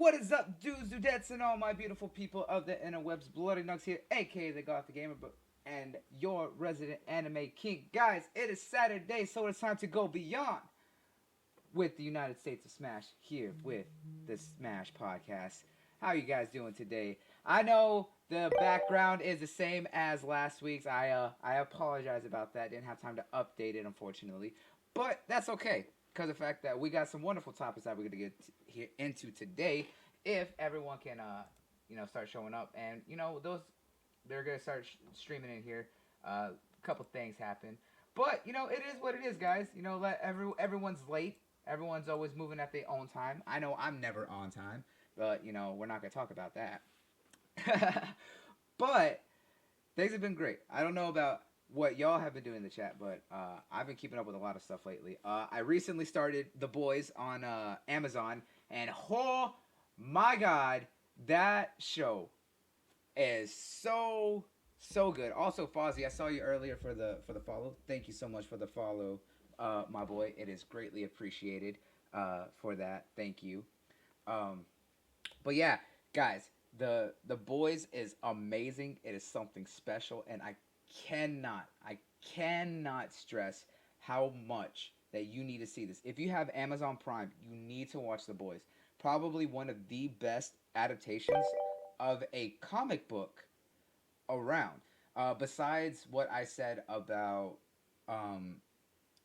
What is up, dudes, dudettes, and all my beautiful people of the interwebs? Bloody Nugs here, aka the Gothic Gamer, and your resident anime king. Guys, it is Saturday, so it's time to go beyond with the United States of Smash here with the Smash Podcast. How are you guys doing today? I know the background is the same as last week's. I apologize about that. Didn't have time to update it, unfortunately, but that's okay because of the fact that we got some wonderful topics that we're gonna get here into today. If everyone can, start showing up, and those they're gonna start streaming in here. A couple things happen, but it is what it is, guys. Let everyone's late. Everyone's always moving at their own time. I know I'm never on time, but we're not gonna talk about that. But things have been great. I don't know about what y'all have been doing in the chat, but I've been keeping up with a lot of stuff lately. I recently started The Boys on Amazon, and oh my god, that show is so good. Also, Fozzie, I saw you earlier for the follow. Thank you so much for the follow, my boy. It is greatly appreciated for that. Thank you. Um, but yeah, guys, the boys is amazing. It is something special, and I cannot stress how much that you need to see this. If you have Amazon Prime, you need to watch the boys. Probably one of the best adaptations of a comic book around. Besides what I said about um,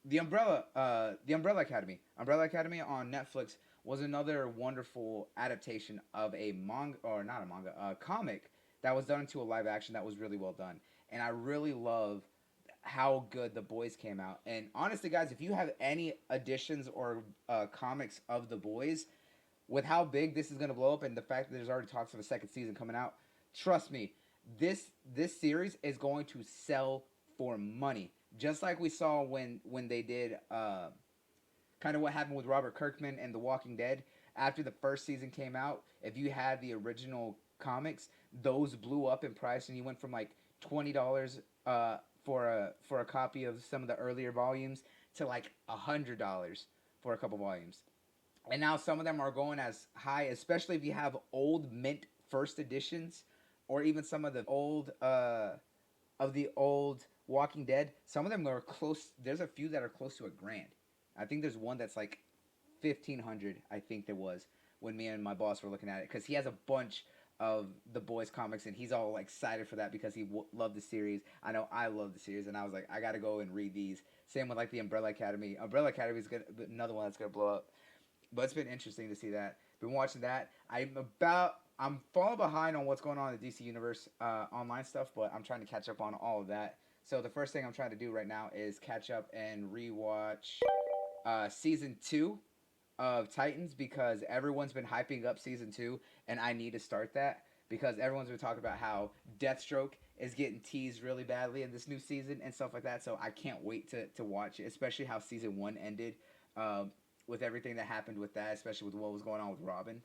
the Umbrella Academy. Umbrella Academy on Netflix was another wonderful adaptation of a manga, or not a manga, a comic that was done into a live action that was really well done. And I really love how good the boys came out. And honestly, guys, if you have any editions or comics of the boys, with how big this is going to blow up and the fact that there's already talks of a second season coming out, trust me, this series is going to sell for money. Just like we saw when they did kind of what happened with Robert Kirkman and The Walking Dead. After the first season came out, if you had the original comics, those blew up in price, and you went from like $20 for a copy of some of the earlier volumes to like $100 for a couple volumes. And now some of them are going as high, especially if you have old mint first editions, or even some of the old Walking Dead. Some of them are close. There's a few that are close to a grand. I think there's one that's like 1,500. I think there was when me and my boss were looking at it, because he has a bunch of the boys comics, and he's all like, excited for that because he loved the series. I know I love the series, and I was like, I gotta go and read these. Same with like the Umbrella Academy. Umbrella Academy is another one that's gonna blow up. But it's been interesting to see that. Been watching that. I'm falling behind on what's going on in the DC Universe online stuff, but I'm trying to catch up on all of that. So the first thing I'm trying to do right now is catch up and rewatch season 2 of Titans, because everyone's been hyping up season 2, and I need to start that because everyone's been talking about how Deathstroke is getting teased really badly in this new season and stuff like that. So I can't wait to watch it, especially how season 1 ended. With everything that happened with that, especially with what was going on with Robin,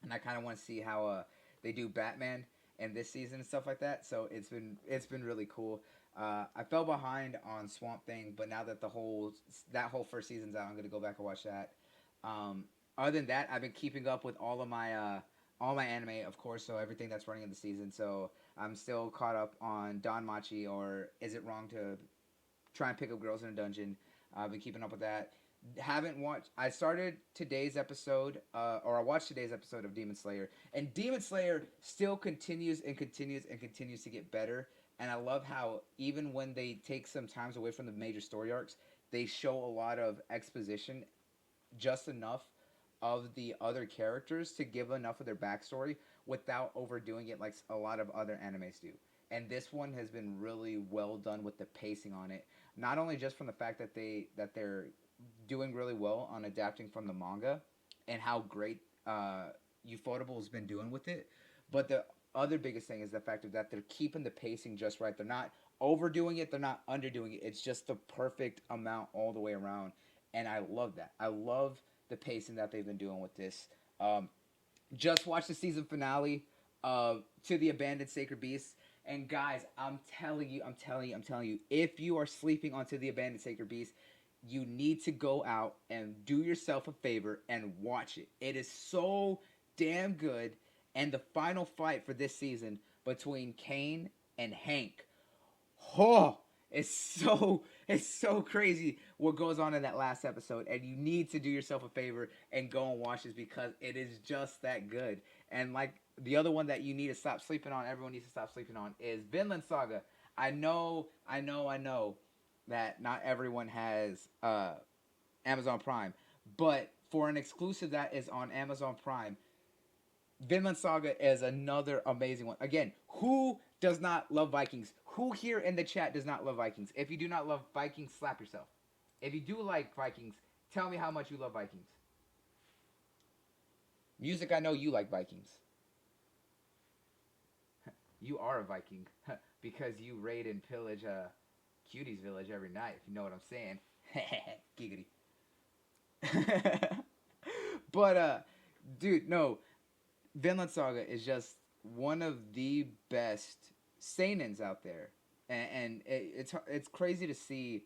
and I kind of want to see how they do Batman in this season and stuff like that. So it's been really cool. I fell behind on Swamp Thing, but now that that whole first season's out, I'm gonna go back and watch that. Other than that, I've been keeping up with all my anime, of course, so everything that's running in the season. So I'm still caught up on Don Machi, or Is It Wrong to Try and Pick Up Girls in a Dungeon. I've been keeping up with that. Haven't watched. I started today's episode, or I watched today's episode of Demon Slayer, and Demon Slayer still continues and continues and continues to get better. And I love how even when they take some times away from the major story arcs, they show a lot of exposition, just enough of the other characters to give enough of their backstory without overdoing it like a lot of other animes do. And this one has been really well done with the pacing on it. Not only just from the fact that they're doing really well on adapting from the manga, and how great Ufotable has been doing with it, but the other biggest thing is the fact that they're keeping the pacing just right. They're not overdoing it. They're not underdoing it. It's just the perfect amount all the way around, and I love that. I love the pacing that they've been doing with this. Um, just watched the season finale To the Abandoned Sacred Beasts. And guys, I'm telling you, if you are sleeping onto the Abandoned Sacred Beast, you need to go out and do yourself a favor and watch it. It is so damn good. And the final fight for this season between Kane and Hank. Oh, it's so crazy what goes on in that last episode, and you need to do yourself a favor and go and watch this because it is just that good. And like the other one that you need to stop sleeping on, everyone needs to stop sleeping on, is Vinland Saga. I know that not everyone has Amazon Prime, but for an exclusive that is on Amazon Prime, Vinland Saga is another amazing one. Again, who does not love Vikings? Who here in the chat does not love Vikings? If you do not love Vikings, slap yourself. If you do like Vikings, tell me how much you love Vikings. Music, I know you like Vikings. You are a Viking because you raid and pillage Cutie's village every night, if you know what I'm saying. Giggity. But dude, no, Vinland Saga is just one of the best seinens out there, and it's crazy to see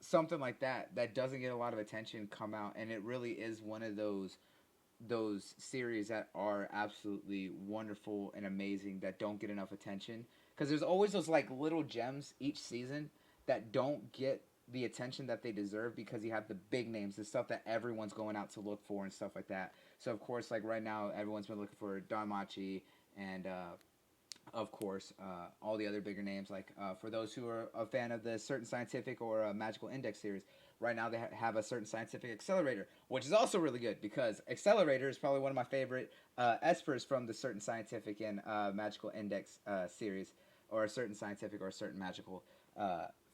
something like that doesn't get a lot of attention come out, and it really is one of those series that are absolutely wonderful and amazing that don't get enough attention because there's always those like little gems each season that don't get the attention that they deserve because you have the big names, the stuff that everyone's going out to look for and stuff like that. So of course, like right now, everyone's been looking for Don Machi and of course all the other bigger names. Like for those who are a fan of the Certain Scientific or Magical Index series, right now they have a Certain Scientific Accelerator, which is also really good because Accelerator is probably one of my favorite espers from the Certain Scientific and Magical Index series, or a Certain Scientific or a Certain Magical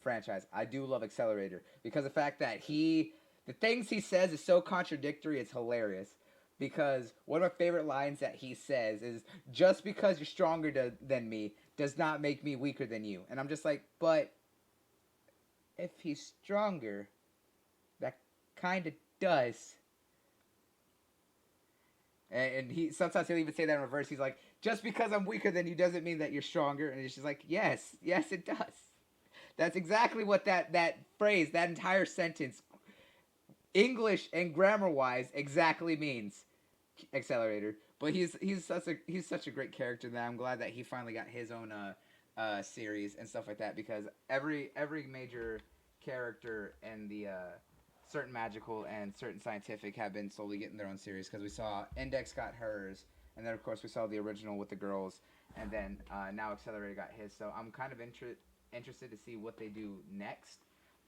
franchise. I do love Accelerator because the fact that the things he says is so contradictory, it's hilarious. Because one of my favorite lines that he says is, "Just because you're stronger than me does not make me weaker than you." And I'm just like, but if he's stronger, that kind of does. And he sometimes he'll even say that in reverse. He's like, "Just because I'm weaker than you doesn't mean that you're stronger." And it's just like, yes, yes, it does. That's exactly what that phrase, that entire sentence, English and grammar wise, exactly means. Accelerator. But he's such a great character that I'm glad that he finally got his own series and stuff like that because every major character in the Certain Magical and Certain Scientific have been slowly getting their own series because we saw Index got hers, and then of course we saw the original with the girls, and then now Accelerator got his. So I'm kind of interested to see what they do next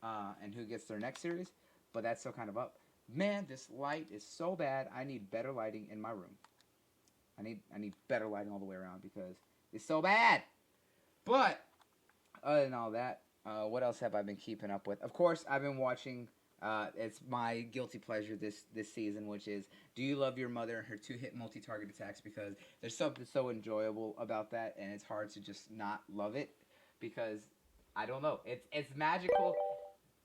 and who gets their next series, but that's still kind of up. Man, this light is so bad. I need better lighting in my room. I need better lighting all the way around because it's so bad. But other than all that, what else have I been keeping up with? Of course, I've been watching. It's my guilty pleasure this season, which is Do You Love Your Mother and Her Two-Hit Multi-Target Attacks, because there's something so enjoyable about that, and it's hard to just not love it because I don't know. It's magical.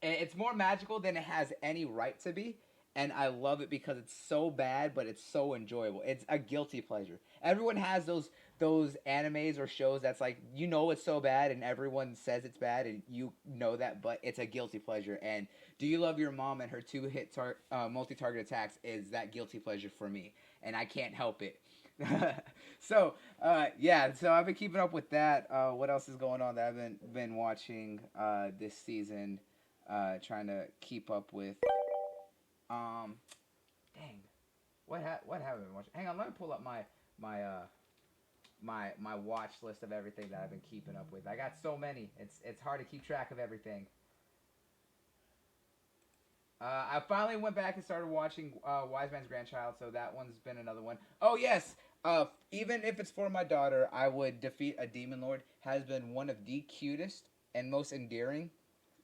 It's more magical than it has any right to be, and I love it because it's so bad, but it's so enjoyable. It's a guilty pleasure. Everyone has those animes or shows that's like it's so bad, and everyone says it's bad, and you know that, but it's a guilty pleasure. And Do You Love Your Mom and Her Two-Hit Multi-Target Attacks is that guilty pleasure for me, and I can't help it. So yeah, so I've been keeping up with that. What else is going on that I've been watching this season? Trying to keep up with. Dang, what have I been watching? Hang on, let me pull up my my watch list of everything that I've been keeping up with. I got so many. It's hard to keep track of everything. I finally went back and started watching Wise Man's Grandchild, so that one's been another one. Oh yes, even if it's for my daughter, I would Defeat a Demon Lord has been one of the cutest and most endearing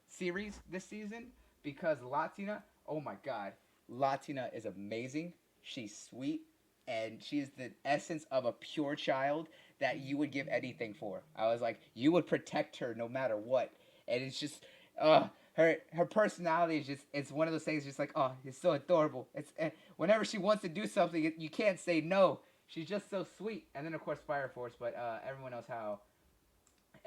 series this season because Latina, oh my god, Latina is amazing. She's sweet and she's the essence of a pure child that you would give anything for. I was like, you would protect her no matter what. And it's just her personality is just one of those things just like, oh, it's so adorable. It's whenever she wants to do something, you can't say no. She's just so sweet. And then of course Fire Force, but everyone knows how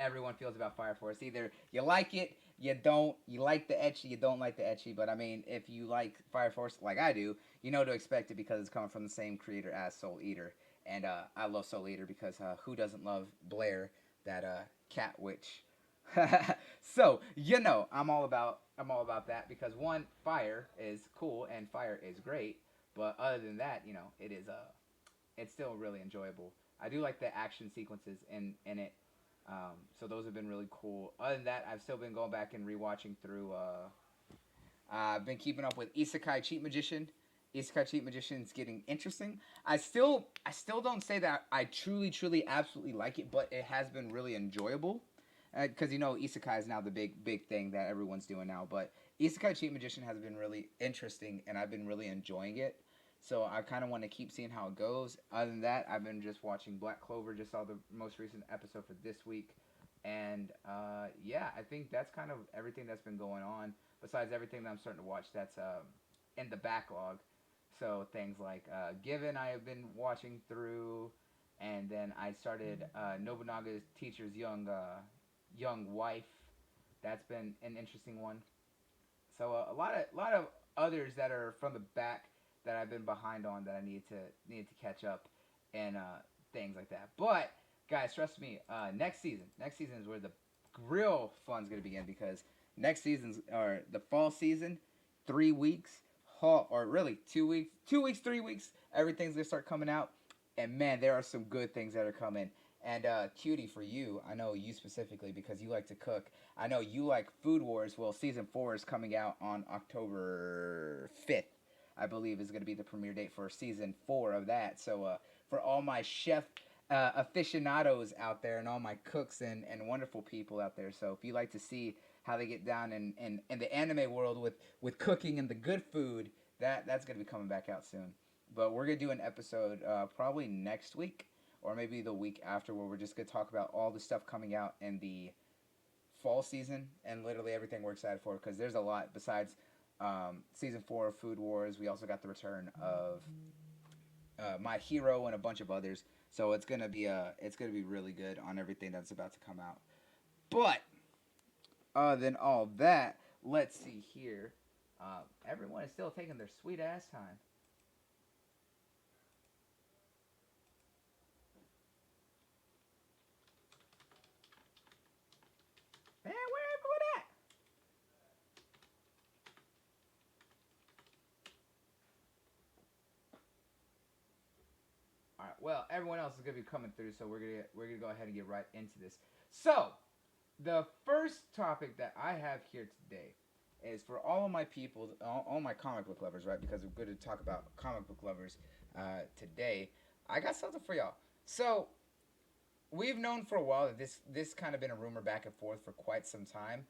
everyone feels about Fire Force. Either you like it, you don't. You like the ecchi, you don't like the ecchi. But I mean, if you like Fire Force like I do, you know to expect it because it's coming from the same creator as Soul Eater. And I love Soul Eater because who doesn't love Blair, that cat witch? So I'm all about that because one, fire is cool and fire is great, but other than that, it's still really enjoyable. I do like the action sequences in it, so those have been really cool. Other than that, I've still been going back and rewatching through. I've been keeping up with Isekai Cheat Magician. Isekai Cheat Magician is getting interesting. I still don't say that I truly, absolutely like it, but it has been really enjoyable. Because Isekai is now the big thing that everyone's doing now. But Isekai Cheat Magician has been really interesting, and I've been really enjoying it. So I kind of want to keep seeing how it goes. Other than that, I've been just watching Black Clover. Just saw the most recent episode for this week, and yeah, I think that's kind of everything that's been going on. Besides everything that I'm starting to watch, that's in the backlog. So things like Given, I have been watching through, and then I started Nobunaga's Teacher's young wife. That's been an interesting one. So a lot of others that are from the back that I've been behind on that I need to catch up and things like that. But guys, trust me, next season is where the real fun's gonna begin because next season's or the fall season, 3 weeks, or really 2 weeks, 2 weeks, 3 weeks, everything's gonna start coming out, and man, there are some good things that are coming. And Cutie, for you, I know you specifically because you like to cook. I know you like Food Wars. Well, season 4 is coming out on October 5th. I believe is going to be the premiere date for season 4 of that. So for all my chef aficionados out there and all my cooks and wonderful people out there, so if you like to see how they get down in the anime world with cooking and the good food, that's going to be coming back out soon. But we're going to do an episode probably next week or maybe the week after where we're just going to talk about all the stuff coming out in the fall season and literally everything we're excited for because there's a lot besides season 4 of Food Wars. We also got the return of My Hero and a bunch of others. So it's gonna be really good on everything that's about to come out. But other than all that, let's see here. Everyone is still taking their sweet ass time. Man, where everyone at? All right. Well, everyone else is gonna be coming through, so we're gonna go ahead and get right into this. So, the first topic that I have here today is for all of my people, all my comic book lovers, right? Because we're going to talk about comic book lovers today. I got something for y'all. So, we've known for a while that this kind of been a rumor back and forth for quite some time,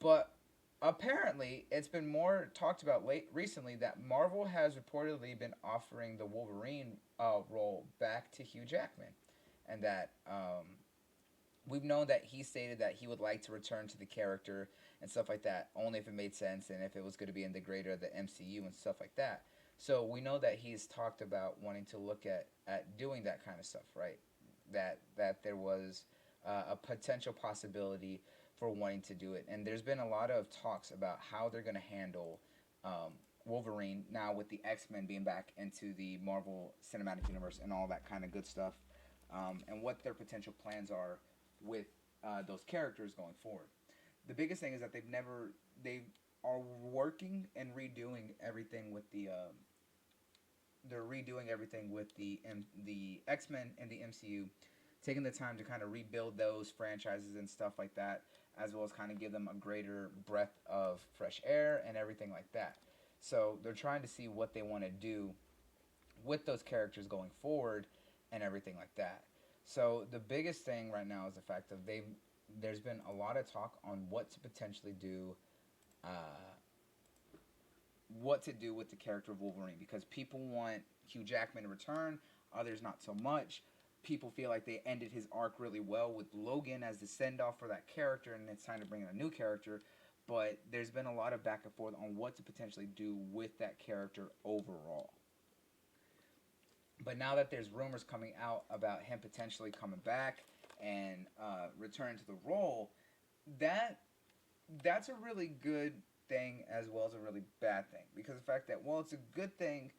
but apparently it's been more talked about late recently that Marvel has reportedly been offering the Wolverine role back to Hugh Jackman, and that we've known that he stated that he would like to return to the character and stuff like that, only if it made sense and if it was going to be in the greater the MCU and stuff like that. So we know that he's talked about wanting to look at doing that kind of stuff, right? That there was a potential possibility for wanting to do it, and there's been a lot of talks about how they're going to handle Wolverine now with the X-Men being back into the Marvel Cinematic Universe and all that kind of good stuff, and what their potential plans are with those characters going forward. The biggest thing is that they are working and redoing everything with the they're redoing everything with the X Men and the MCU, taking the time to kind of rebuild those franchises and stuff like that, as well as kind of give them a greater breath of fresh air and everything like that. So they're trying to see what they want to do with those characters going forward and everything like that. So the biggest thing right now is the fact that there's been a lot of talk on uh, what to do with the character of Wolverine because people want Hugh Jackman to return, others not so much. People feel like they ended his arc really well with Logan as the send off for that character, and it's time to bring in a new character. But there's been a lot of back and forth on what to potentially do with that character overall. But now that there's rumors coming out about him potentially coming back and return to the role, that that's a really good thing as well as a really bad thing, because the fact that, well, it's a good thing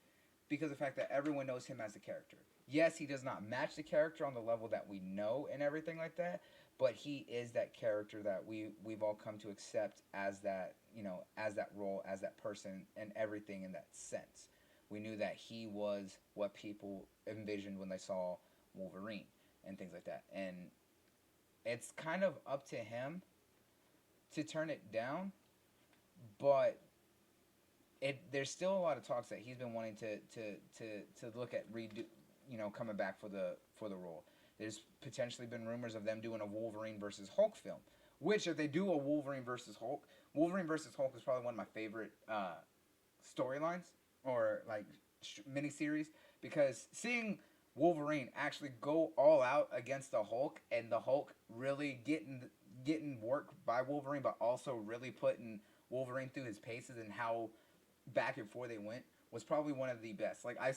because of the fact that everyone knows him as a character. Yes, he does not match the character on the level that we know and everything like that, but he is that character that we've all come to accept as that, as that role, as that person, and everything in that sense. We knew that he was what people envisioned when they saw Wolverine and things like that. And it's kind of up to him to turn it down, but there's still a lot of talks that he's been wanting to look at redo, coming back for the role. There's potentially been rumors of them doing a Wolverine versus Hulk film, which if they do a Wolverine versus Hulk is probably one of my favorite storylines or like miniseries, because seeing Wolverine actually go all out against the Hulk, and the Hulk really getting work by Wolverine, but also really putting Wolverine through his paces and how back and forth they went, was probably one of the best. Like I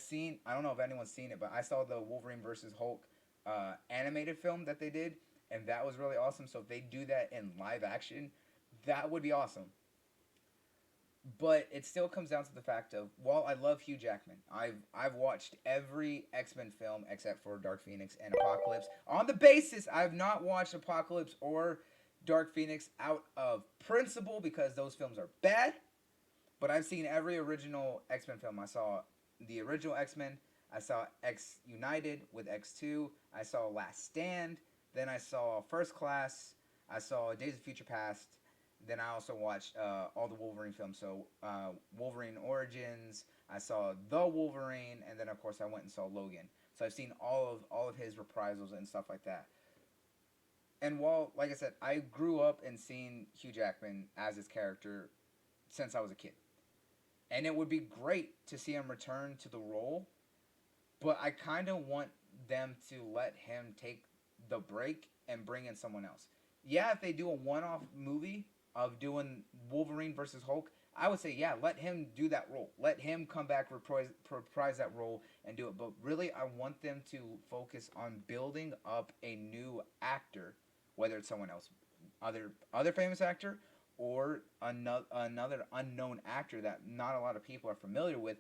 don't know if anyone's seen it, but I saw the Wolverine versus Hulk animated film that they did, and that was really awesome. So if they do that in live action, that would be awesome. But it still comes down to the fact of, while I love Hugh Jackman, I've watched every X-Men film except for Dark Phoenix and Apocalypse. On the basis, I've not watched Apocalypse or Dark Phoenix out of principle because those films are bad. But I've seen every original X-Men film. I saw the original X-Men. I saw X United with X2. I saw Last Stand. Then I saw First Class. I saw Days of Future Past. Then I also watched all the Wolverine films. So Wolverine Origins. I saw The Wolverine, and then of course I went and saw Logan. So I've seen all of his reprisals and stuff like that. And while, like I said, I grew up and seen Hugh Jackman as his character since I was a kid, and it would be great to see him return to the role, but I kind of want them to let him take the break and bring in someone else. Yeah, if they do a one-off movie of doing Wolverine versus Hulk, I would say, yeah, let him do that role. Let him come back, reprise that role, and do it. But really, I want them to focus on building up a new actor, whether it's someone else, other famous actor, or another unknown actor that not a lot of people are familiar with,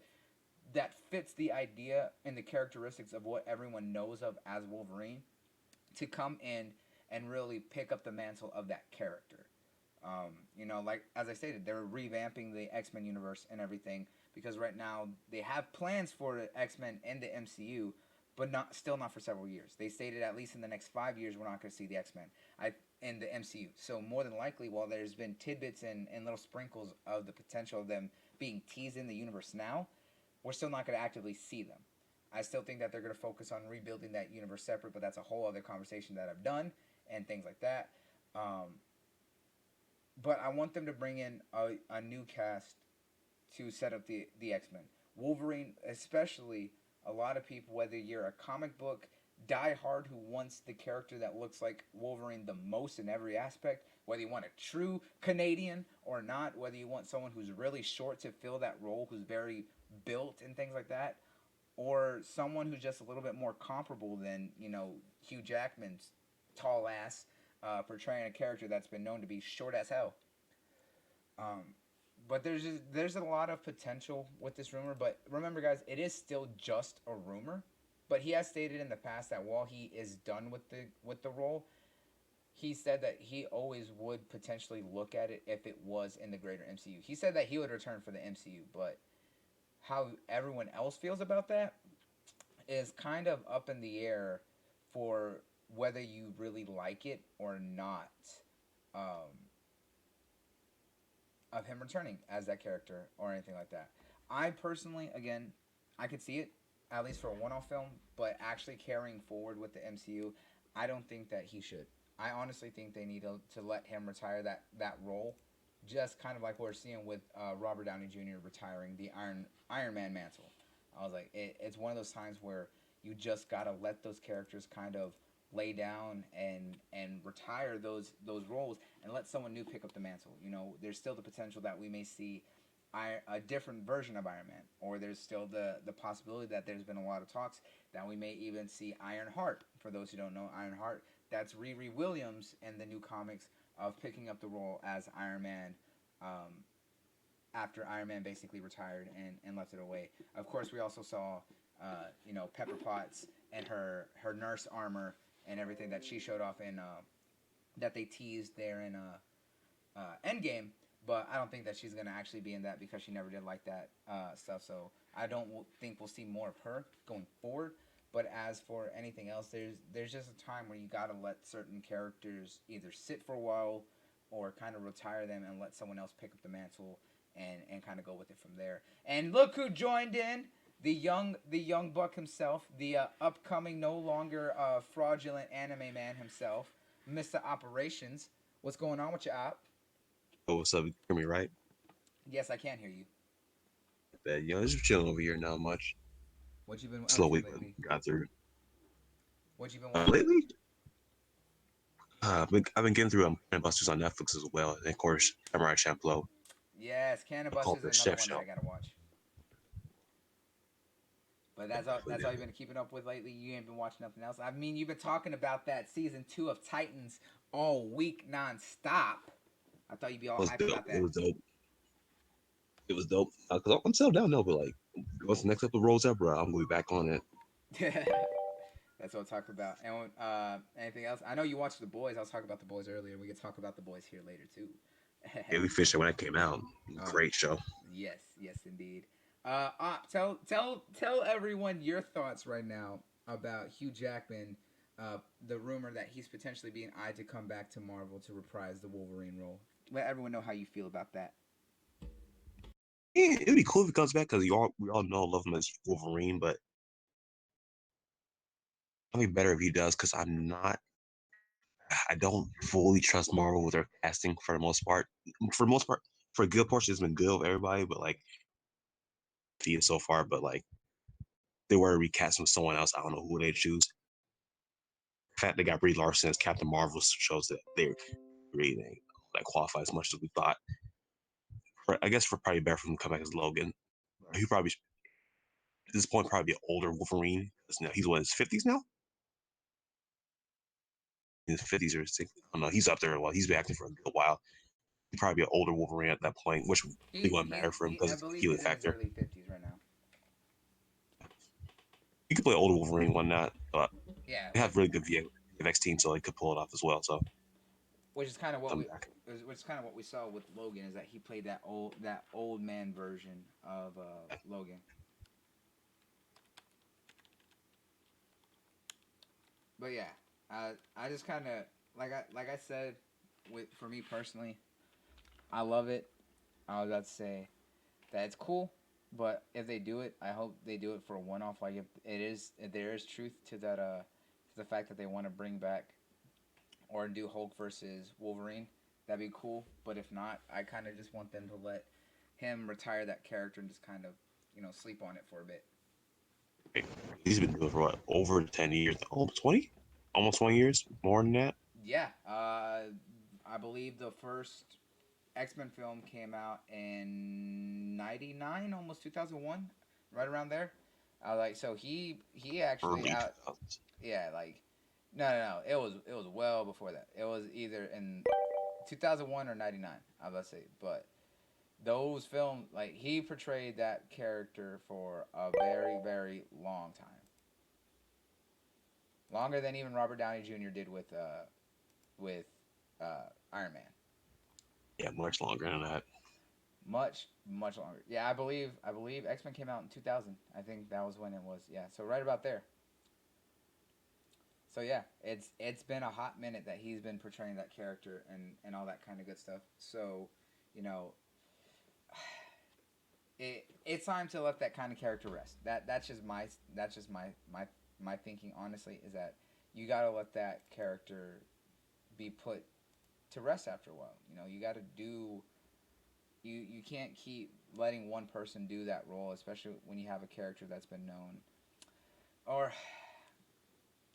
that fits the idea and the characteristics of what everyone knows of as Wolverine, to come in and really pick up the mantle of that character. Like as I stated, they're revamping the X-Men universe and everything, because right now they have plans for the X-Men in the MCU, but not for several years. They stated at least in the next 5 years we're not going to see the X-Men in the MCU. So more than likely, while there's been tidbits and little sprinkles of the potential of them being teased in the universe now, we're still not going to actively see them. I still think that they're going to focus on rebuilding that universe separate, but that's a whole other conversation that I've done and things like that. But I want them to bring in a new cast to set up the X-Men. Wolverine, especially, a lot of people, whether you're a comic book diehard who wants the character that looks like Wolverine the most in every aspect, whether you want a true Canadian or not, whether you want someone who's really short to fill that role, who's very built and things like that, or someone who's just a little bit more comparable than, Hugh Jackman's tall ass, portraying a character that's been known to be short as hell. Um, but there's a lot of potential with this rumor. But remember, guys, it is still just a rumor. But he has stated in the past that while he is done with the role, he said that he always would potentially look at it if it was in the greater MCU. He said that he would return for the MCU, but how everyone else feels about that is kind of up in the air for whether you really like it or not, um, of him returning as that character or anything like that. I personally, again, I could see it, at least for a one-off film, but actually carrying forward with the MCU, I don't think that he should. I honestly think they need to let him retire that role, just kind of like we're seeing with Robert Downey Jr. retiring the Iron Man mantle. I was like, it's one of those times where you just gotta let those characters kind of lay down and retire those roles and let someone new pick up the mantle. There's still the potential that we may see a different version of Iron Man, or there's still the possibility that there's been a lot of talks that we may even see Ironheart. For those who don't know, Ironheart, that's Riri Williams in the new comics of picking up the role as Iron Man, um, after Iron Man basically retired and left it away. Of course, we also saw, Pepper Potts and her nurse armor and everything that she showed off in that they teased there in Endgame. But I don't think that she's gonna actually be in that because she never did like that stuff. So I don't think we'll see more of her going forward. But as for anything else, there's just a time where you gotta let certain characters either sit for a while or kind of retire them and let someone else pick up the mantle and kind of go with it from there. And look who joined in. The young buck himself, the upcoming no longer fraudulent anime man himself, Mr. Operations. What's going on with your app? Oh, what's up? You hear me right? Yes, I can hear you. That just chilling over here. Not much. What you been up Slow to week, but lately? got through. What you been watching? Lately, I've been getting through Busters on Netflix as well, and of course, Samurai Champloo. Yes, Cannon I call it Busters the is another chef one that I show. gotta watch. But that's all. That's all you've been keeping up with lately. You ain't been watching nothing else. I mean, you've been talking about that season 2 of Titans all week nonstop. I thought you'd be all It was hype dope. about It that. was dope. It was dope. Cause I'm settled down now, but like, once the next episode rolls out, bro, I'm gonna be back on it. That's what I'm talking about. And anything else? I know you watched The Boys. I was talking about The Boys earlier. We could talk about The Boys here later too. Yeah, we finished it when it came out. Oh, Great show. yes, yes, indeed. Tell everyone your thoughts right now about Hugh Jackman. The rumor that he's potentially being eyed to come back to Marvel to reprise the Wolverine role. Let everyone know how you feel about that. Yeah, it'd be cool if he comes back because we all know love him as Wolverine, but it'd be better if he does because I don't fully trust Marvel with their casting for the most part. For the most part, for a good portion, it's been good with everybody, but like see it so far. But like they were to recast with someone else, I don't know who they choose. The fact they got Brie Larson as Captain Marvel shows that they really ain't like qualify as much as we thought. I guess for probably better for him to come back as Logan. He probably at this point probably be an older Wolverine because he's what, in his 50s now. In his 50s or 60s. I don't know. He's up there. Well, he's been acting for a good while. He'd probably be an older Wolverine at that point, which really wouldn't matter for him I because of the believe healing he's in his factor. early 50s right now. You could play older Wolverine one not, but Yeah, they have really good VFX team, so they could pull it off as well. So which is kind of what I'm we back. which is kind of what we saw with Logan is that he played that old man version of Logan. But yeah, I just kind of like I said, with for me personally, I love it. I was about to say that it's cool, but if they do it, I hope they do it for a one off. Like if there is truth to that to the fact that they want to bring back or do Hulk versus Wolverine, that'd be cool. But if not, I kind of just want them to let him retire that character and just kind of sleep on it for a bit. He's been doing it for what over 10 years, almost 20, almost 20 years, more than that. Yeah, I believe the first X-Men film came out in '99, almost 2001, right around there. Like so he actually Early out 2000s. yeah like no, it was well before that. It was either in 2001 or '99. I was about to say, but those films like he portrayed that character for a very long time, longer than even Robert Downey Jr. did with Iron Man. Yeah, much longer than that. Much longer. Yeah, I believe X Men came out in 2000. I think that was when it was. Yeah, so right about there. So yeah, it's been a hot minute that he's been portraying that character and all that kind of good stuff. So, you know, it's time to let that kind of character rest. That's just my thinking. Honestly, is that you gotta let that character be put to rest after a while. You gotta do. You can't keep letting one person do that role, especially when you have a character that's been known, or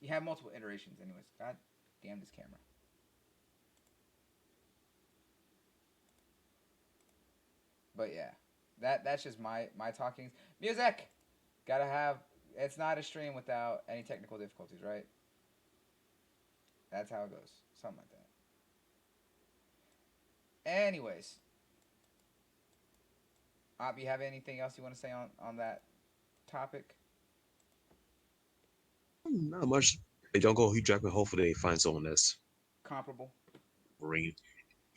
you have multiple iterations. Anyways, god damn this camera. But yeah, that's just my talkings. Music gotta have. It's not a stream without any technical difficulties, right? That's how it goes. Something like that. Anyways, you have anything else you want to say on that topic? Not much. They don't go Hugh Jackman. Hopefully, they find someone that's Comparable. Wolverine. It'd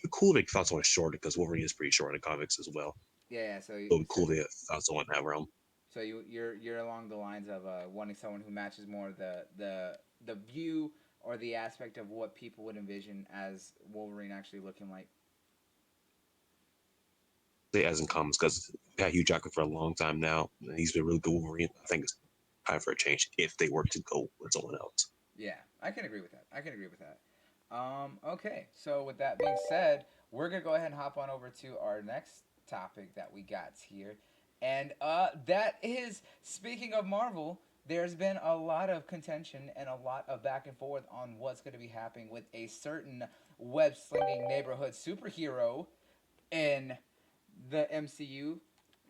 be cool if they found someone short because Wolverine is pretty short in the comics as well. Yeah. So So it'd be cool if they found someone in that realm. you're along the lines of wanting someone who matches more the view or the aspect of what people would envision as Wolverine actually looking like. Say as in comics because we've had Hugh Jackman for a long time now, and he's been really good Wolverine. I think it's time for a change if they were to go with someone else. Yeah, I can agree with that. I can agree with that. Okay, so with that being said, we're gonna go ahead and hop on over to our next topic that we got here, and that is speaking of Marvel. There's been a lot of contention and a lot of back and forth on what's going to be happening with a certain web slinging neighborhood superhero in the MCU,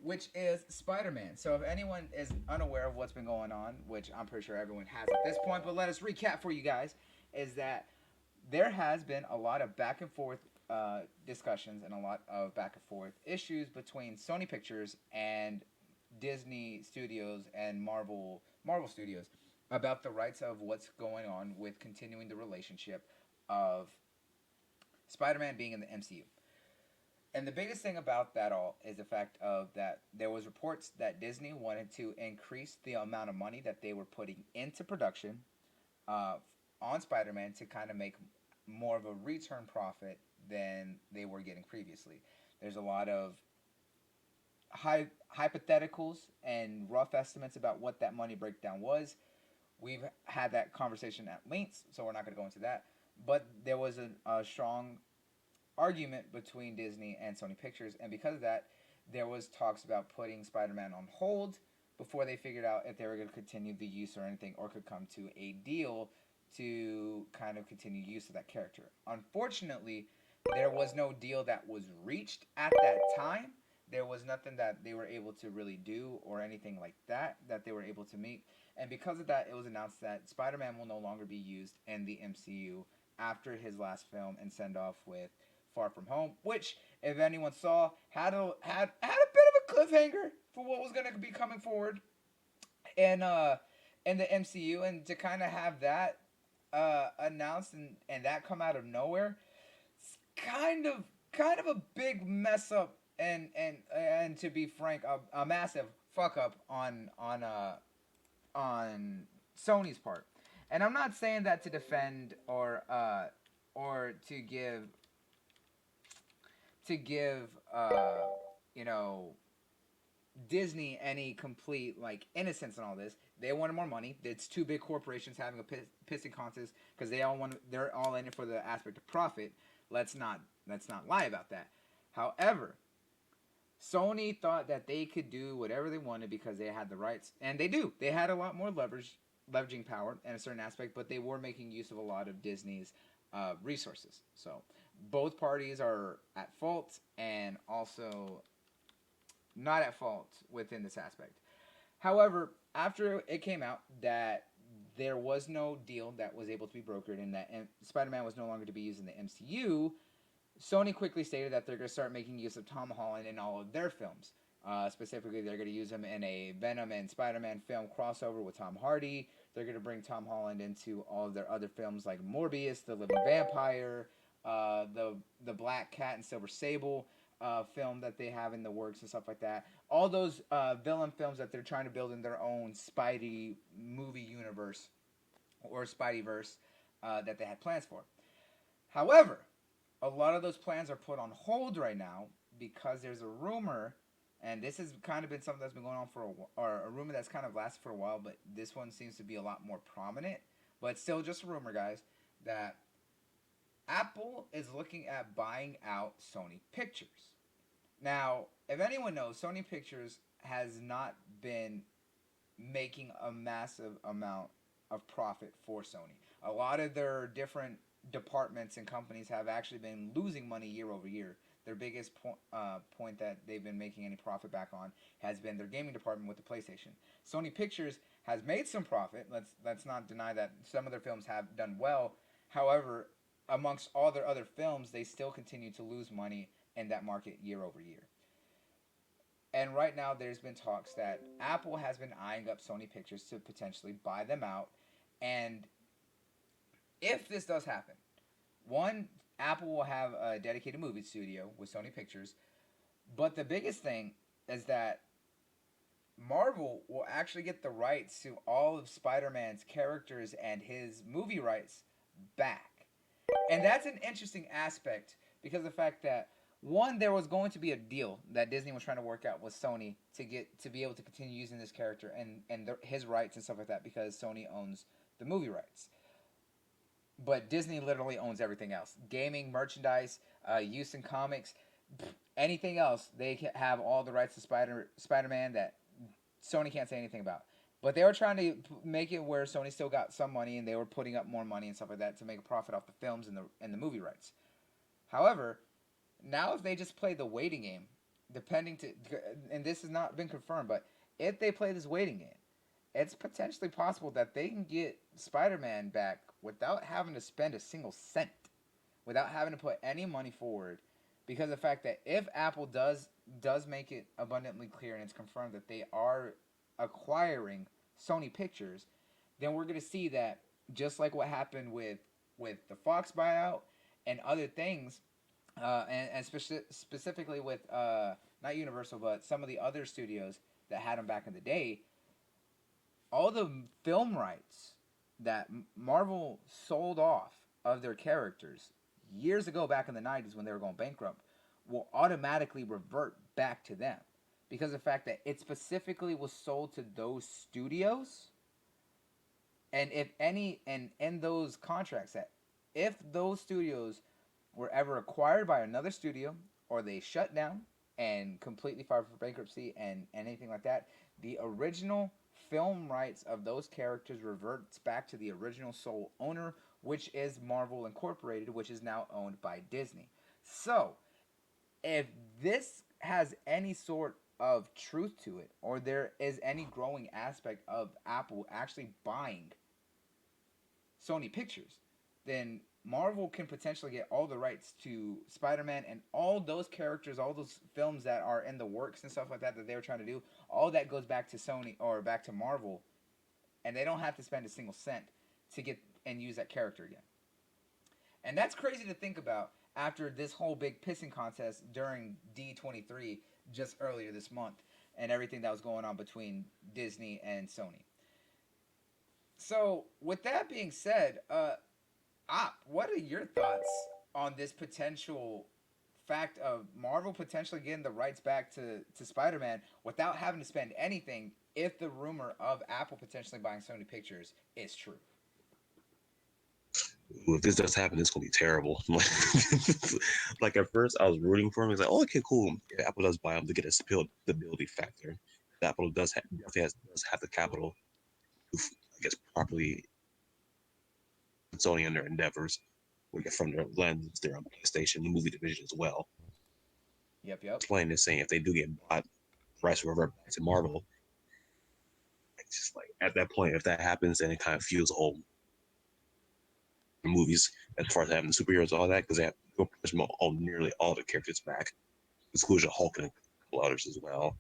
which is Spider Man. So, if anyone is unaware of what's been going on, which I'm pretty sure everyone has at this point, but let us recap for you guys, is that there has been a lot of back and forth discussions and a lot of back and forth issues between Sony Pictures and Disney Studios and Marvel Studios about the rights of what's going on with continuing the relationship of Spider-Man being in the MCU. And the biggest thing about that all is the fact of that there was reports that Disney wanted to increase the amount of money that they were putting into production uh, on Spider-Man to kind of make more of a return profit than they were getting previously. There's a lot of hypotheticals and rough estimates about what that money breakdown was. We've had that conversation at length, so we're not going to go into that. But there was a strong argument between Disney and Sony Pictures, and because of that, there was talks about putting Spider-Man on hold before they figured out if they were going to continue the use or anything, or could come to a deal to kind of continue use of that character. Unfortunately, there was no deal that was reached at that time. There was nothing that they were able to really do or anything like that that they were able to meet. And because of that, it was announced that Spider-Man will no longer be used in the MCU after his last film and send off with Far From Home, which, if anyone saw, had a bit of a cliffhanger for what was going to be coming forward in in the MCU, and to kind of have that announced and that come out of nowhere, it's kind of a big mess up and to be frank, a massive fuck up on Sony's part. And I'm not saying that to defend or to give you know Disney any complete like innocence in all this. They wanted more money. It's two big corporations having a pissing contest because they're all in it for the aspect of profit. Let's not lie about that. However, Sony thought that they could do whatever they wanted because they had the rights, and they do. They had a lot more leveraging power in a certain aspect, but they were making use of a lot of Disney's resources. So both parties are at fault, and also not at fault within this aspect. However, after it came out that there was no deal that was able to be brokered and that Spider-Man was no longer to be used in the MCU, Sony quickly stated that they're going to start making use of Tom Holland in all of their films. Specifically, they're going to use him in a Venom and Spider-Man film crossover with Tom Hardy. They're going to bring Tom Holland into all of their other films like Morbius, The Living Vampire, the Black Cat and Silver Sable film that they have in the works and stuff like that. All those villain films that they're trying to build in their own Spidey movie universe or Spideyverse that they had plans for. However, a lot of those plans are put on hold right now because there's a rumor, and this has kind of been something that's been going on for or a rumor that's kind of lasted for a while, but this one seems to be a lot more prominent. But still, just a rumor, guys, that Apple is looking at buying out Sony Pictures. Now, if anyone knows, Sony Pictures has not been making a massive amount of profit for Sony. A lot of their different departments and companies have actually been losing money year over year. Their biggest point that they've been making any profit back on has been their gaming department with the PlayStation. Sony Pictures has made some profit. Let's not deny that some of their films have done well. However, amongst all their other films, they still continue to lose money in that market year over year. And right now, there's been talks that Apple has been eyeing up Sony Pictures to potentially buy them out. And if this does happen, one, Apple will have a dedicated movie studio with Sony Pictures. But the biggest thing is that Marvel will actually get the rights to all of Spider Man's characters and his movie rights back. And that's an interesting aspect because of the fact that one, there was going to be a deal that Disney was trying to work out with Sony to be able to continue using this character and his rights and stuff like that because Sony owns the movie rights. But Disney literally owns everything else: gaming, merchandise, use in comics, anything else. They have all the rights to Spider Man that Sony can't say anything about. But they were trying to make it where Sony still got some money, and they were putting up more money and stuff like that to make a profit off the films and the movie rights. However, now if they just play the waiting game, depending to, and this has not been confirmed, but if they play this waiting game, it's potentially possible that they can get Spider-Man back without having to spend a single cent, without having to put any money forward, because of the fact that if Apple does make it abundantly clear and it's confirmed that they are acquiring Sony Pictures, then we're gonna see that just like what happened with the Fox buyout and other things, and specifically with not Universal but some of the other studios that had them back in the day, all the film rights that Marvel sold off of their characters years ago back in the 90s when they were going bankrupt will automatically revert back to them because of the fact that it specifically was sold to those studios. And if any, and in those contracts, that if those studios were ever acquired by another studio or they shut down and completely filed for bankruptcy and anything like that, the original film rights of those characters reverts back to the original sole owner, which is Marvel Incorporated, which is now owned by Disney. So, if this has any sort of truth to it, or there is any growing aspect of Apple actually buying Sony Pictures, then Marvel can potentially get all the rights to Spider-Man and all those characters, all those films that are in the works and stuff like that that they were trying to do. All that goes back to Sony or back to Marvel, and they don't have to spend a single cent to get and use that character again. And that's crazy to think about after this whole big pissing contest during D23 just earlier this month and everything that was going on between Disney and Sony. So, with that being said, what are your thoughts on this potential fact of Marvel potentially getting the rights back to Spider Man without having to spend anything if the rumor of Apple potentially buying Sony Pictures is true? Ooh, if this does happen, it's gonna be terrible. Like at first, I was rooting for him. It's like, oh, okay, cool. If Apple does buy him to get a stability factor. Apple does have the capital to, I guess, properly Sony on their endeavors, we get from their lens, their PlayStation, the movie division as well. Yep, yep. Playing this saying if they do get bought, rights will revert back to Marvel. It's just like at that point, if that happens, then it kind of fuels the whole movies as far as having the superheroes, all that, because they have on nearly all the characters back, exclusion of Hulk and a couple others as well.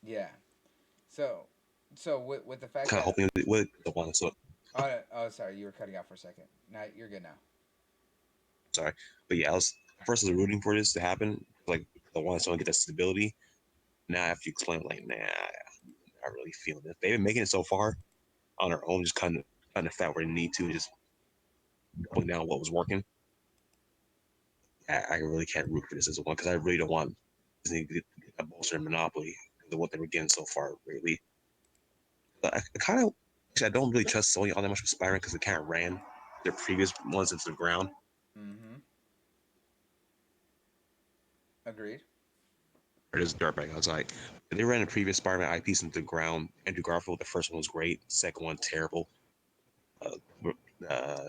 Yeah. So, with the fact Kind of that, hoping with the one. So sorry, you were cutting out for a second. Now you're good now. sorry, but yeah, I was first I was rooting for this to happen, like the one someone get that stability. Now after you explain, like, nah, not really feeling it. They've been making it so far on their own, just kind of fat where they need to, just doubling down what was working. I really can't root for this as one because I really don't want Disney to get a bolster monopoly of what they were getting so far. Really, but I kind of actually I don't really trust Sony all that much with Spider because they kind of ran their previous ones into the ground. Mm-hmm. Agreed. Or this dirtbag. I was like, they ran the previous Spider-Man IPs into the ground. Andrew Garfield, the first one was great. The second one terrible.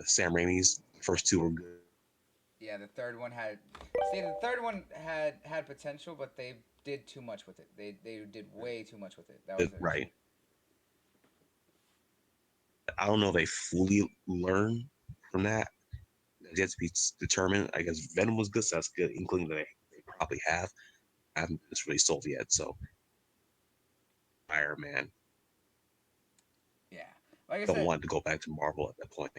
Sam Raimi's first two were good. Yeah, the third one had. See, the third one had potential, but they did too much with it. They did way too much with it. That was their issue. Right. I don't know if they fully learn from that, that's yet to be determined. I guess Venom was good, so that's good. Inkling that they probably have. I haven't been really sold yet, so Iron Man Yeah, like I don't said, want to go back to Marvel at that point.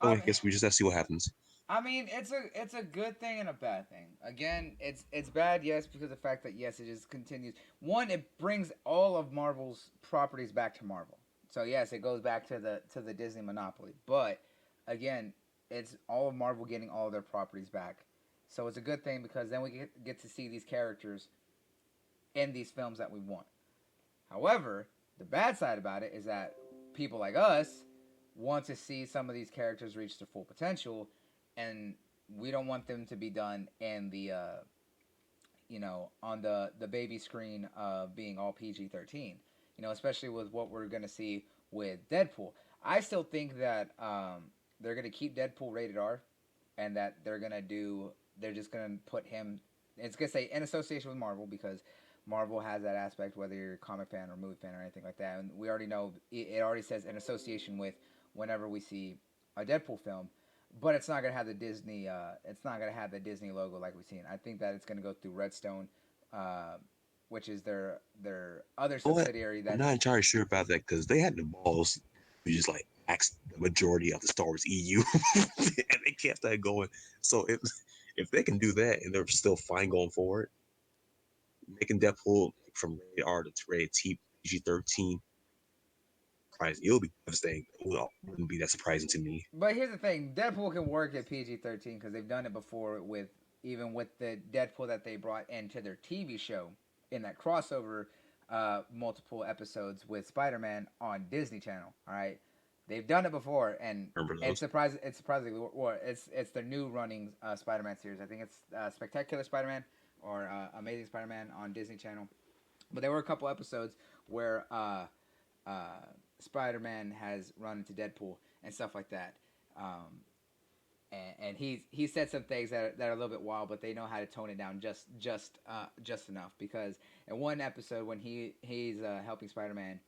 So I I guess we just have to see what happens. I mean, it's a good thing and a bad thing. Again, it's bad, yes, because of the fact that yes, it just continues. One, it brings all of Marvel's properties back to Marvel. So yes, it goes back to the Disney monopoly. But again, it's all of Marvel getting all of their properties back. So it's a good thing because then we get to see these characters in these films that we want. However, the bad side about it is that people like us want to see some of these characters reach their full potential, and we don't want them to be done in the on the baby screen being all PG-13. Especially with what we're gonna see with Deadpool. I still think that they're gonna keep Deadpool rated R, and that they're just gonna put him. It's gonna say in association with Marvel because Marvel has that aspect, whether you're a comic fan or movie fan or anything like that. And we already know it already says in association with whenever we see a Deadpool film, but it's not gonna have the Disney. It's not gonna have the Disney logo like we've seen. I think that it's gonna go through Redstone, uh, which is their other You know what? subsidiary. I'm That's not entirely sure about that because they had the balls to just like ask the majority of the Star Wars EU, and they kept that going. So if they can do that and they're still fine going forward, making Deadpool from rated R to rated PG-13, surprising. It'll be devastating. Wouldn't be that surprising to me. But here's the thing: Deadpool can work at PG-13 because they've done it before with even with the Deadpool that they brought into their TV show in that crossover multiple episodes with Spider-Man on Disney Channel. All right, they've done it before, and Remember it's those? surprising. It's surprisingly, well, it's their new running Spider-Man series. I think it's Spectacular Spider-Man or Amazing Spider-Man on Disney Channel. But there were a couple episodes where uh, Spider-Man has run into Deadpool and stuff like that. Um, and he said some things that are a little bit wild, but they know how to tone it down just enough. Because in one episode when he's helping Spider-Man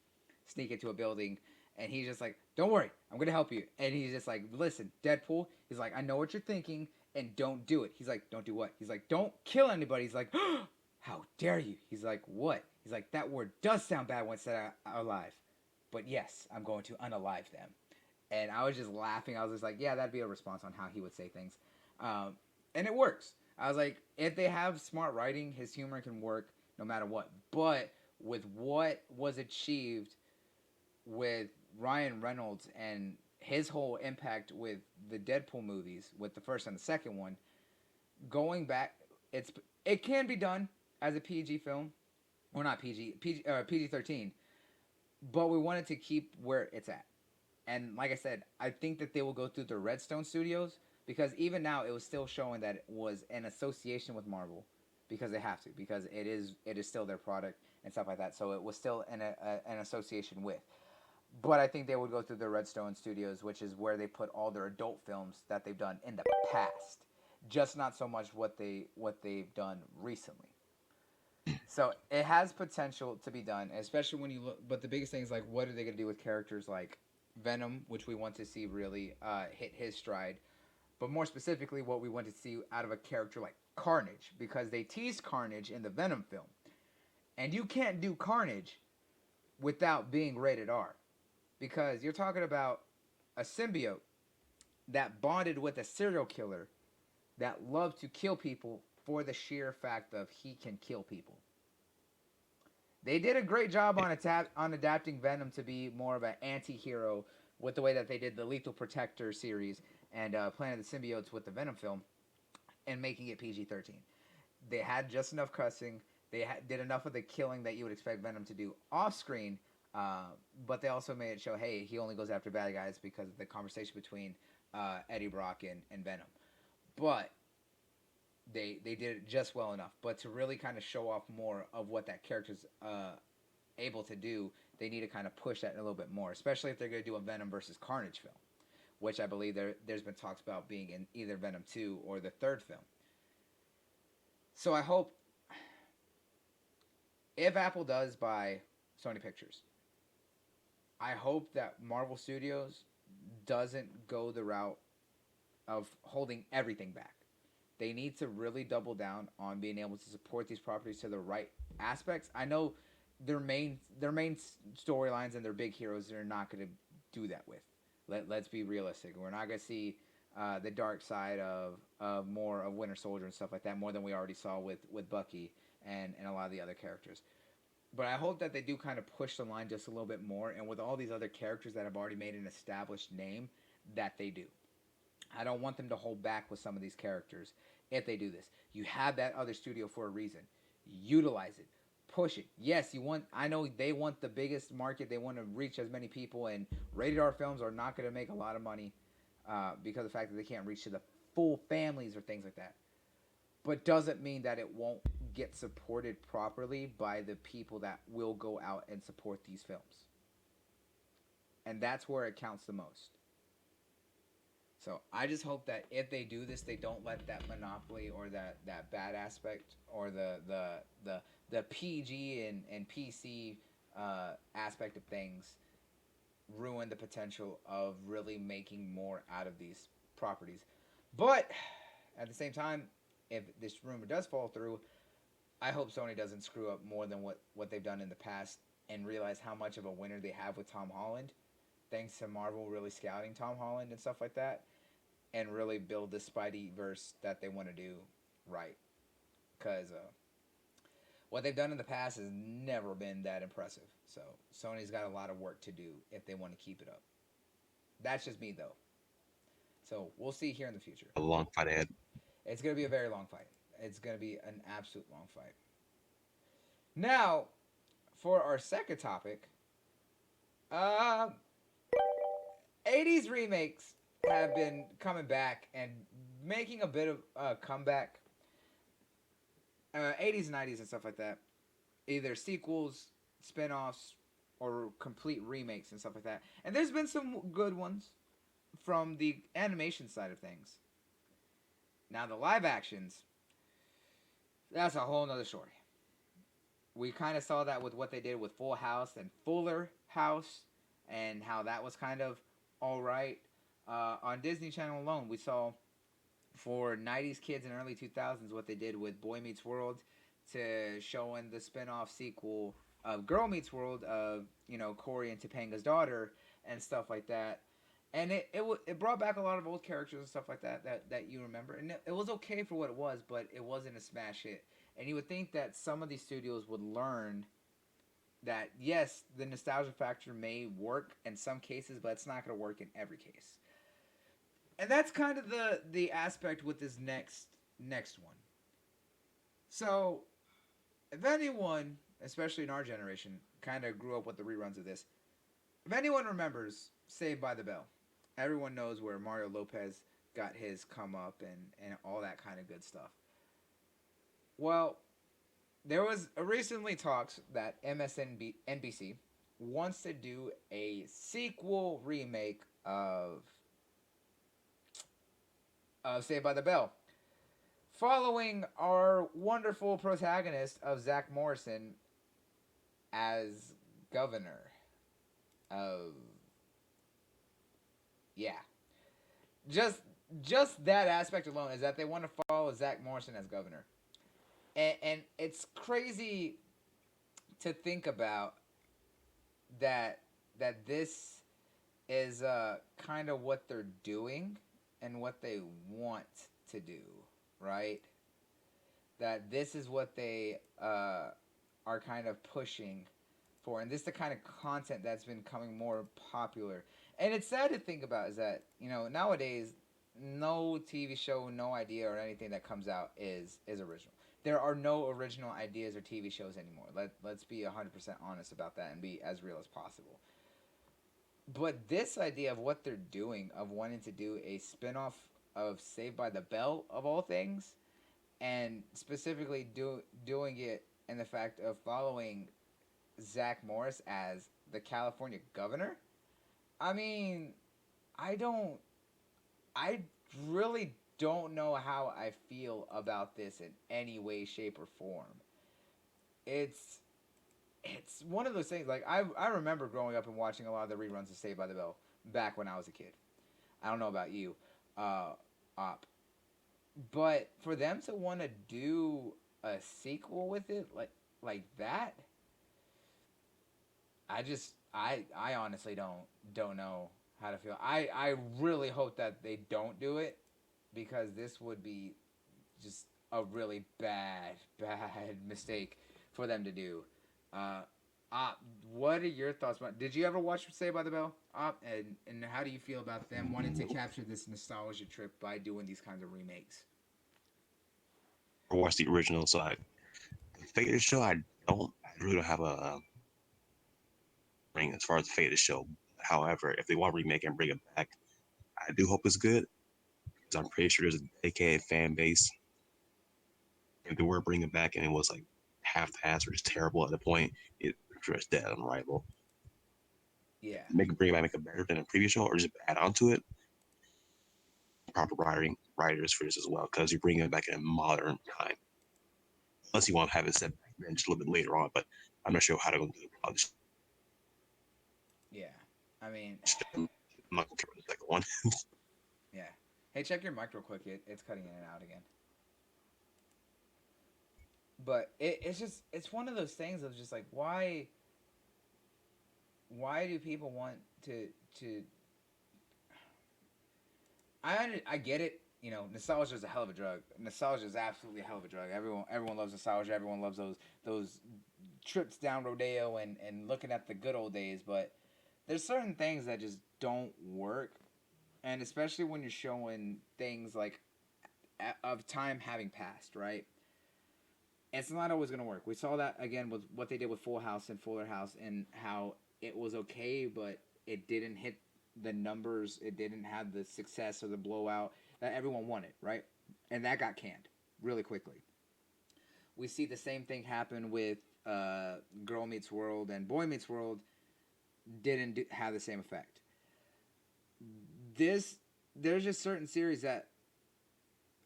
sneak into a building, and he's just like, "Don't worry, I'm gonna help you." And he's just like, "Listen, Deadpool." He's like, "I know what you're thinking, and don't do it." He's like, "Don't do what?" He's like, "Don't kill anybody." He's like, "How dare you?" He's like, "What?" He's like, "That word does sound bad when said alive, but yes, I'm going to unalive them." And I was just laughing. I was just like, yeah, that'd be a response on how he would say things, um, and it works. I was like, if they have smart writing, his humor can work no matter what. But with what was achieved with Ryan Reynolds and his whole impact with the Deadpool movies, with the first and the second one, going back, it can be done as a PG film, or not PG 13, but we wanted to keep where it's at. And like I said, I think that they will go through the Redstone Studios because even now it was still showing that it was an association with Marvel because they have to because it is still their product and stuff like that. So it was still an association with. But I think they would go through the Redstone Studios, which is where they put all their adult films that they've done in the past, just not so much what they've done recently. So it has potential to be done, especially when you look. But the biggest thing is like, what are they gonna do with characters like Venom, which we want to see really hit his stride, but more specifically, what we want to see out of a character like Carnage, because they teased Carnage in the Venom film, and you can't do Carnage without being rated R, because you're talking about a symbiote that bonded with a serial killer that loved to kill people for the sheer fact of he can kill people. They did a great job on adapting Venom to be more of an anti-hero with the way that they did the Lethal Protector series and Planet of the Symbiotes with the Venom film and making it PG-13. They had just enough cussing. They did enough of the killing that you would expect Venom to do off screen, uh, but they also made it show, hey, he only goes after bad guys because of the conversation between Eddie Brock and Venom. But they did it just well enough. But to really kind of show off more of what that character's able to do, they need to kind of push that a little bit more, especially if they're going to do a Venom versus Carnage film, which I believe there's been talks about being in either Venom 2 or the third film. So I hope if Apple does buy Sony Pictures, I hope that Marvel Studios doesn't go the route of holding everything back. They need to really double down on being able to support these properties to the right aspects. I know their main storylines and their big heroes they're not going to do that with. Let's be realistic. We're not going to see the dark side of more of Winter Soldier and stuff like that more than we already saw with Bucky and a lot of the other characters. But I hope that they do kind of push the line just a little bit more, and with all these other characters that have already made an established name, that they do. I don't want them to hold back with some of these characters if they do this. You have that other studio for a reason. Utilize it. Push it. Yes, you want I know they want the biggest market. They want to reach as many people and rated R films are not going to make a lot of money because of the fact that they can't reach to the full families or things like that. But doesn't mean that it won't get supported properly by the people that will go out and support these films. And that's where it counts the most. So I just hope that if they do this, they don't let that monopoly or that bad aspect or the PG and PC aspect of things ruin the potential of really making more out of these properties. But at the same time, if this rumor does fall through, I hope Sony doesn't screw up more than what they've done in the past and realize how much of a winner they have with Tom Holland, thanks to Marvel really scouting Tom Holland and stuff like that, and really build the Spidey verse that they want to do right. Because what they've done in the past has never been that impressive. So Sony's got a lot of work to do if they want to keep it up. That's just me though. So we'll see here in the future. A long fight ahead. It's going to be a very long fight. It's going to be an absolute long fight. Now, for our second topic, uh, 80s remakes have been coming back and making a bit of a comeback. 80s, 90s, and stuff like that. Either sequels, spin offs, or complete remakes and stuff like that. And there's been some good ones from the animation side of things. Now, the live actions, that's a whole nother story. We kind of saw that with what they did with Full House and Fuller House, and how that was kind of alright. On Disney Channel alone, we saw for 90s kids and early 2000s what they did with Boy Meets World to showing the spin-off sequel of Girl Meets World of, Corey and Topanga's daughter and stuff like that. And it brought back a lot of old characters and stuff like that you remember. And it was okay for what it was, but it wasn't a smash hit. And you would think that some of these studios would learn that, yes, the nostalgia factor may work in some cases, but it's not going to work in every case. And that's kind of the aspect with this next one. So, if anyone, especially in our generation, kind of grew up with the reruns of this, if anyone remembers Saved by the Bell, everyone knows where Mario Lopez got his come up and all that kind of good stuff. Well, there was recently talks that NBC wants to do a sequel remake of Saved by the Bell, following our wonderful protagonist of Zach Morrison as governor of, yeah, just that aspect alone is that they want to follow Zach Morrison as governor, and it's crazy to think about that this is kind of what they're doing and what they want to do, right? That this is what they are kind of pushing for, and this is the kind of content that's been becoming more popular. And it's sad to think about is that, nowadays, no TV show, no idea, or anything that comes out is original. There are no original ideas or TV shows anymore. Let's be 100% honest about that and be as real as possible. But this idea of what they're doing, of wanting to do a spin-off of Saved by the Bell, of all things, and specifically doing it in the fact of following Zach Morris as the California governor, I mean, I really don't know how I feel about this in any way, shape, or form. It's one of those things. Like I remember growing up and watching a lot of the reruns of Saved by the Bell back when I was a kid. I don't know about you, Op. But for them to want to do a sequel with it like that, I honestly don't know how to feel. I really hope that they don't do it because this would be just a really bad mistake for them to do. Uh, what are your thoughts about? Did you ever watch Saved by the Bell? And how do you feel about them wanting to capture this nostalgia trip by doing these kinds of remakes? Or watch the original. So the Fate of the show, I really don't have a ring as far as the Fate of the show. However, if they want to remake and bring it back, I do hope it's good because I'm pretty sure there's a dedicated fan base. If they were bringing it back and it was like half-assed or just terrible at the point, it's just dead on arrival. Yeah, Bring it back, make it better than a previous show, or just add on to it. Proper writers for this as well, because you're bringing it back in a modern time. Unless you want to have it set back then just a little bit later on, but I'm not sure how they're going to do it. yeah. I mean, I'm not going to care about the second one. yeah. Hey, check your mic real quick. It's cutting in and out again. But it's just it's one of those things of just like why do people want to I get it. You know, nostalgia is a hell of a drug. Nostalgia is absolutely a hell of a drug. Everyone loves nostalgia. Everyone loves those trips down rodeo and looking at the good old days. But there's certain things that just don't work, and especially when you're showing things like of time having passed, right? It's not always going to work. We saw that again with what they did with Full House and Fuller House and how it was okay, but it didn't hit the numbers. It didn't have the success or the blowout that everyone wanted, right? And that got canned really quickly. We see the same thing happen with Girl Meets World and Boy Meets World. Have the same effect. This there's just certain series that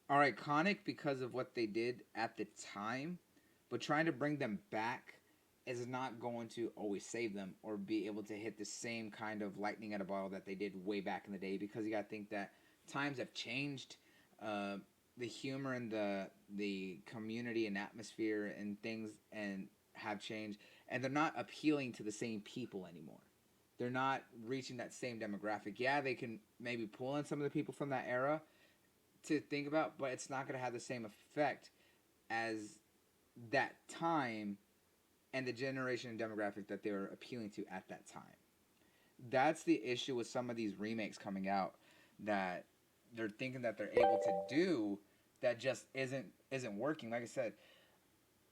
are iconic because of what they did at the time, but trying to bring them back is not going to always save them or be able to hit the same kind of lightning at a bottle that they did way back in the day because you got to think that times have changed. Uh, the humor and the community and atmosphere and things and have changed, and they're not appealing to the same people anymore. They're not reaching that same demographic. Yeah, they can maybe pull in some of the people from that era, to think about, but it's not going to have the same effect as that time and the generation and demographic that they were appealing to at that time. That's the issue with some of these remakes coming out that they're thinking that they're able to do that just isn't working. Like I said,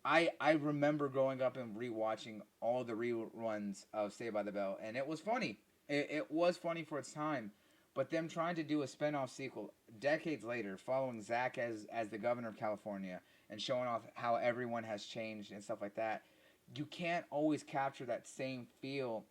I remember growing up and rewatching all the reruns of Saved by the Bell, and it was funny. It was funny for its time, but them trying to do a spinoff sequel decades later, following Zach as the governor of California and showing off how everyone has changed and stuff like that, you can't always capture that same feel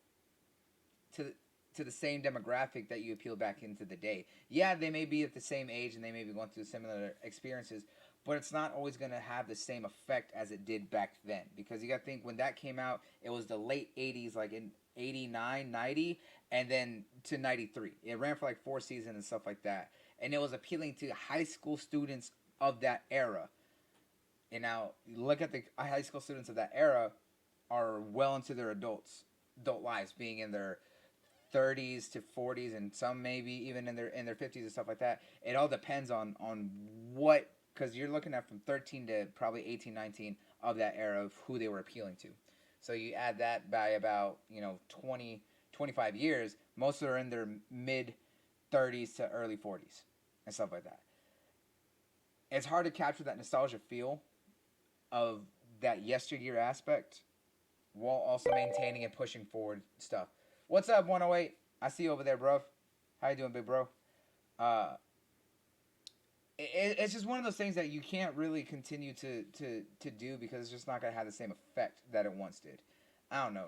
to to the same demographic that you appeal back into the day. Yeah, they may be at the same age and they may be going through similar experiences, but it's not always going to have the same effect as it did back then. Because you got to think when that came out, it was the late 80s, like in 89, 90, and then to 93. It ran for like 4 seasons and stuff like that. And it was appealing to high school students of that era. And now, you look at the high school students of that era are well into their adult lives, being in their 30s to 40s and some maybe even in their 50s and stuff like that. It all depends on what, because you're looking at from 13 to probably 18, 19 of that era of who they were appealing to. So you add that by about 20, 25 years, most are in their mid 30s to early 40s and stuff like that. It's hard to capture that nostalgia feel of that yesteryear aspect while also maintaining and pushing forward stuff. What's up, 108? I see you over there, bro. How you doing, big bro? Uh, it's just one of those things that you can't really continue to do because it's just not going to have the same effect that it once did. I don't know.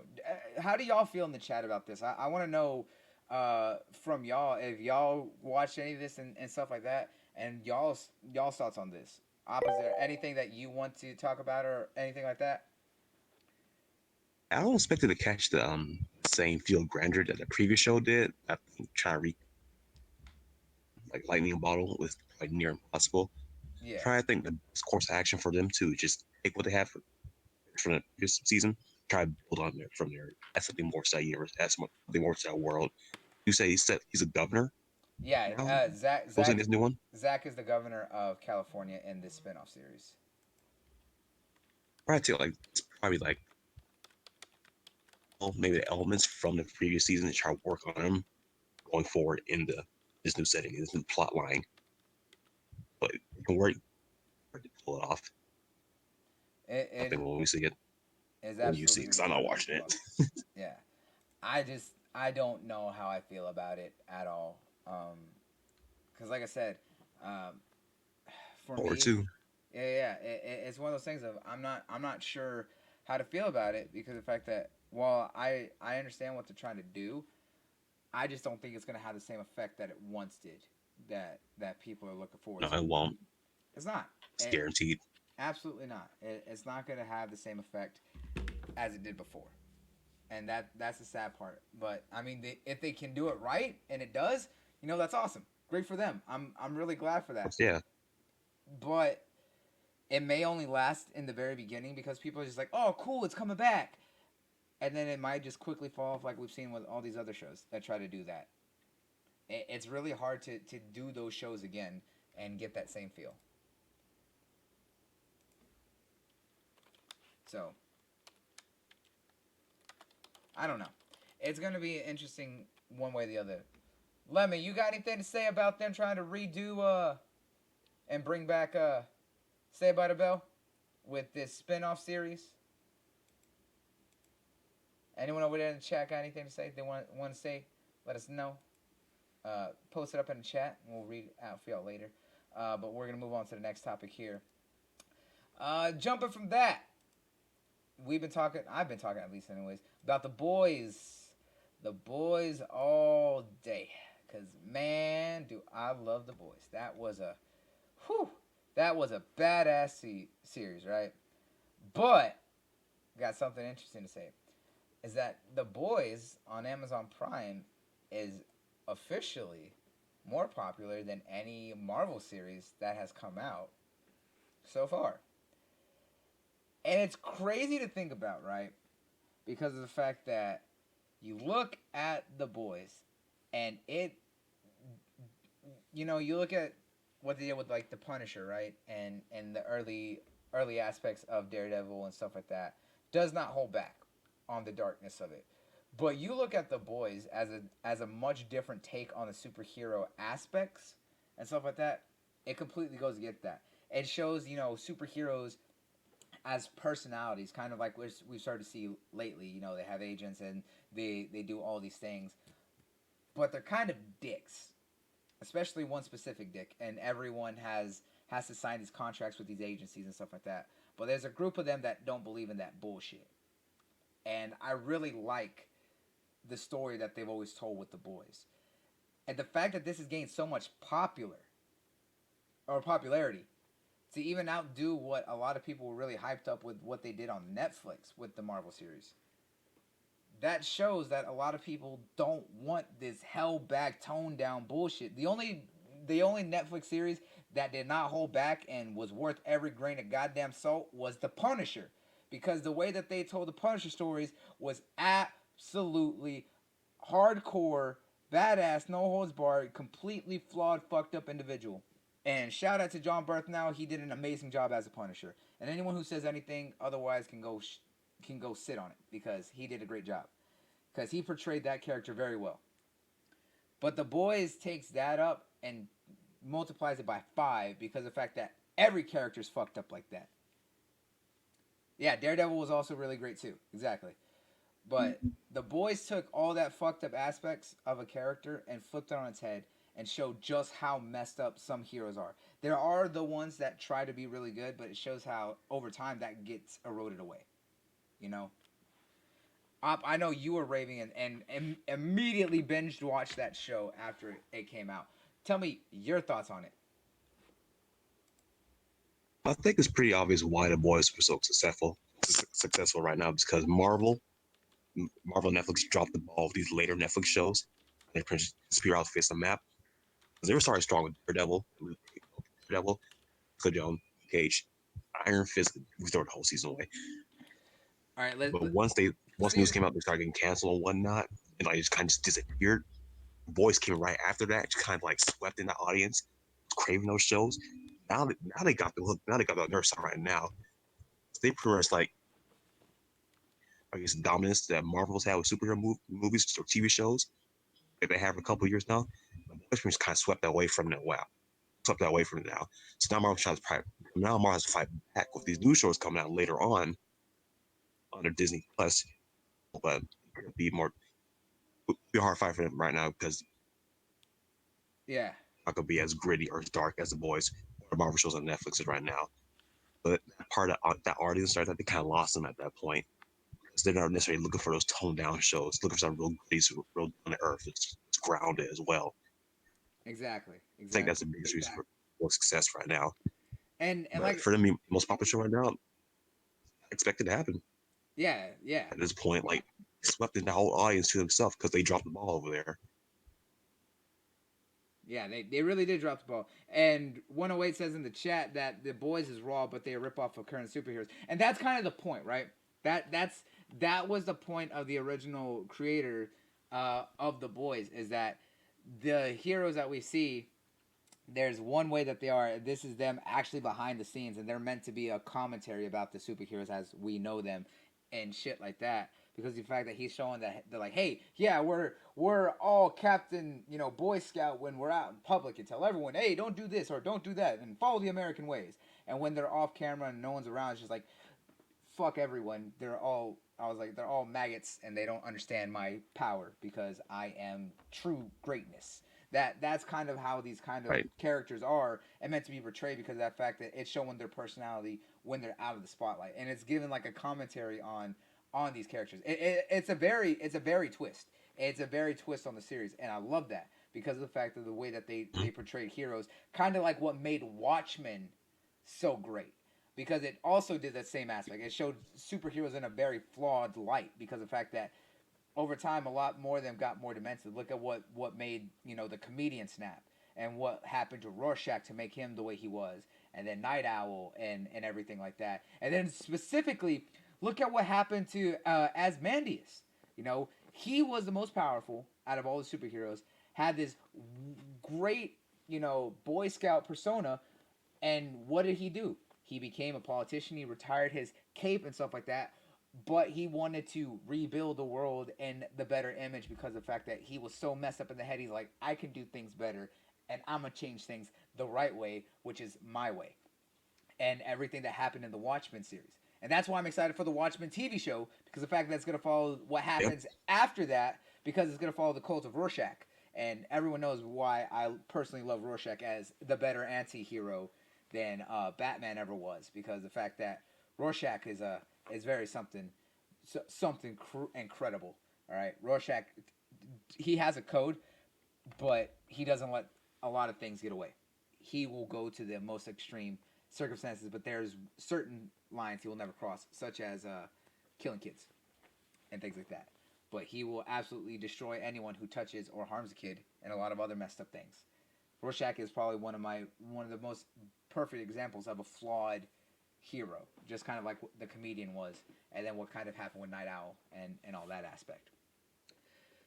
How do y'all feel in the chat about this? I want to know from y'all if y'all watched any of this and stuff like that, and y'all's thoughts on this. Opposite, anything that you want to talk about or anything like that? I don't expect it to catch the same feel grandeur that the previous show did. I think trying to like lightning bottle with like near impossible. Yeah. Try I think the best course of action for them too. Just take what they have from the previous season, try to build on there from there. Add something more to that universe, add something more to that world. You say he's a governor Yeah. now, Zach. supposedly this new one. Zach is the governor of California in this spinoff series. Probably take like it's probably like well, maybe the elements from the previous season and try to work on them going forward in the this new setting, this new plot line. But it can work to pull it off. It Something when we see it, is when you see it, absolutely because going I'm to be not really good to watching pull it. off. Yeah. I don't know how I feel about it at all. Because like I said, um, for Or me, two. it's one of those things of I'm not sure how to feel about it because of the fact that while I understand what they're trying to do, I just don't think it's gonna have the same effect that it once did. That people are looking forward No, to. it won't. It's not. It's guaranteed. Absolutely not. It's not gonna have the same effect as it did before, and that's the sad part. But I mean, if they can do it right and it does, that's awesome. Great for them. I'm really glad for that. Yeah. But it may only last in the very beginning because people are just like, oh, cool, it's coming back. And then it might just quickly fall off like we've seen with all these other shows that try to do that. It's really hard to do those shows again and get that same feel. So, I don't know. It's going to be interesting one way or the other. Lemon, you got anything to say about them trying to redo and bring back Saved by the Bell with this spin-off series? Anyone over there in the chat got anything to say? They want to say? Let us know. Post it up in the chat, and we'll read it out for y'all later. But we're gonna move on to the next topic here. Jumping from that, we've been talking. I've been talking at least, anyways, about the boys. The boys all day, cause man, do I love the boys. Whew, that was a badass series, right? But got something interesting to say. Is that The Boys on Amazon Prime is officially more popular than any Marvel series that has come out so far. And it's crazy to think about, right? Because of the fact that you look at The Boys and you look at what they did with like the Punisher, right? And the early aspects of Daredevil and stuff like that does not hold back on the darkness of it. But you look at The Boys as a much different take on the superhero aspects and stuff like that. It completely goes against that. It shows superheroes as personalities, kind of like we've started to see lately. They have agents and they do all these things, but they're kind of dicks, especially one specific dick, and everyone has to sign these contracts with these agencies and stuff like that. But there's a group of them that don't believe in that bullshit, and I really like the story that they've always told with The Boys, and the fact that this has gained so much popularity to even outdo what a lot of people were really hyped up with what they did on Netflix with the Marvel series. That shows that a lot of people don't want this held back, toned down bullshit. The only Netflix series that did not hold back and was worth every grain of goddamn salt was The Punisher, because the way that they told the Punisher stories was absolutely hardcore, badass, no holds barred, completely flawed, fucked up individual. And shout out to John Berthnow. He did an amazing job as a Punisher. And anyone who says anything otherwise can go sit on it because he did a great job. Because he portrayed that character very well. But The Boys takes that up and multiplies it by 5 because of the fact that every character is fucked up like that. Yeah, Daredevil was also really great too. Exactly. But The Boys took all that fucked up aspects of a character and flipped it on its head and showed just how messed up some heroes are. There are the ones that try to be really good, but it shows how over time that gets eroded away. You know, I know you were raving and immediately binged watched that show after it came out. Tell me your thoughts on it. I think it's pretty obvious why the boys were so successful right now because Marvel and Netflix dropped the ball with these later Netflix shows. They disappear off the face of the map. Because they were starting strong with Daredevil, Jones, Cage, Iron Fist. We started the whole season away. All right, But let once me news came out, they started getting canceled and whatnot, and like it just kind of just disappeared. Boys came right after that, just kind of like swept in the audience, craving those shows. Now they got the hook. Now they got the nurse right now. They pretty much like I guess dominance that Marvel's had with superhero movies or TV shows that they have for a couple of years now. The boys pretty much kind of swept that away from it. Wow, swept that away from it now. So now Marvel has to fight back with these new shows coming out later on under Disney Plus, but it could be more be a hard fight for them right now because yeah, it's not gonna be as gritty or as dark as the boys or the Marvel shows on Netflix is right now. But part of that audience, right, that they kind of lost them at that point because they're not necessarily looking for those toned down shows, looking for something real gritty, real on the earth. It's grounded as well. exactly, I think that's exactly. the biggest reason for success right now. And But like, for them, the most popular show right now, I expect it to happen yeah, yeah, at this point. Like swept in the whole audience to themselves because they dropped the ball over there. yeah. They really did drop the ball. And 108 says in the chat that the boys is raw, but they a rip off of current superheroes, and that's kind of the point, right? That was the point of the original creator of the boys, is that the heroes that we see, there's one way that they are. This is them actually behind the scenes, and they're meant to be a commentary about the superheroes as we know them, and shit like that. Because the fact that he's showing that they're like, hey, yeah, we're all Captain, Boy Scout when we're out in public and tell everyone, hey, don't do this or don't do that and follow the American ways. And when they're off camera and no one's around, it's just like, fuck everyone. I was like, they're all maggots and they don't understand my power because I am true greatness. That's kind of how these kind of Right. characters are and meant to be portrayed, because of that fact that it's showing their personality when they're out of the spotlight, and it's given like a commentary on these characters. It's a very twist. It's a very twist on the series, and I love that because of the fact of the way that they portrayed heroes, kind of like what made Watchmen so great, because it also did that same aspect. It showed superheroes in a very flawed light because of the fact that over time a lot more of them got more demented. Look at what made the comedian snap, and what happened to Rorschach to make him the way he was, and then Night Owl and everything like that. And then specifically, look at what happened to Asmodeus. He was the most powerful out of all the superheroes. Had this great Boy Scout persona, and what did he do? He became a politician. He retired his cape and stuff like that. But he wanted to rebuild the world in the better image because of the fact that he was so messed up in the head. He's like, I can do things better, and I'm going to change things the right way, which is my way. And everything that happened in the Watchmen series. And that's why I'm excited for the Watchmen TV show, because the fact that it's going to follow what Yep. happens after that, because it's going to follow the cult of Rorschach. And everyone knows why I personally love Rorschach as the better anti-hero than Batman ever was, because the fact that Rorschach is very something incredible. All right, Rorschach, he has a code, but he doesn't let a lot of things get away. He will go to the most extreme circumstances, but there's certain lines he will never cross, such as killing kids and things like that. But he will absolutely destroy anyone who touches or harms a kid, and a lot of other messed up things. Rorschach is probably one of the most perfect examples of a flawed hero, just kind of like the comedian was, and then what kind of happened with Night Owl and all that aspect.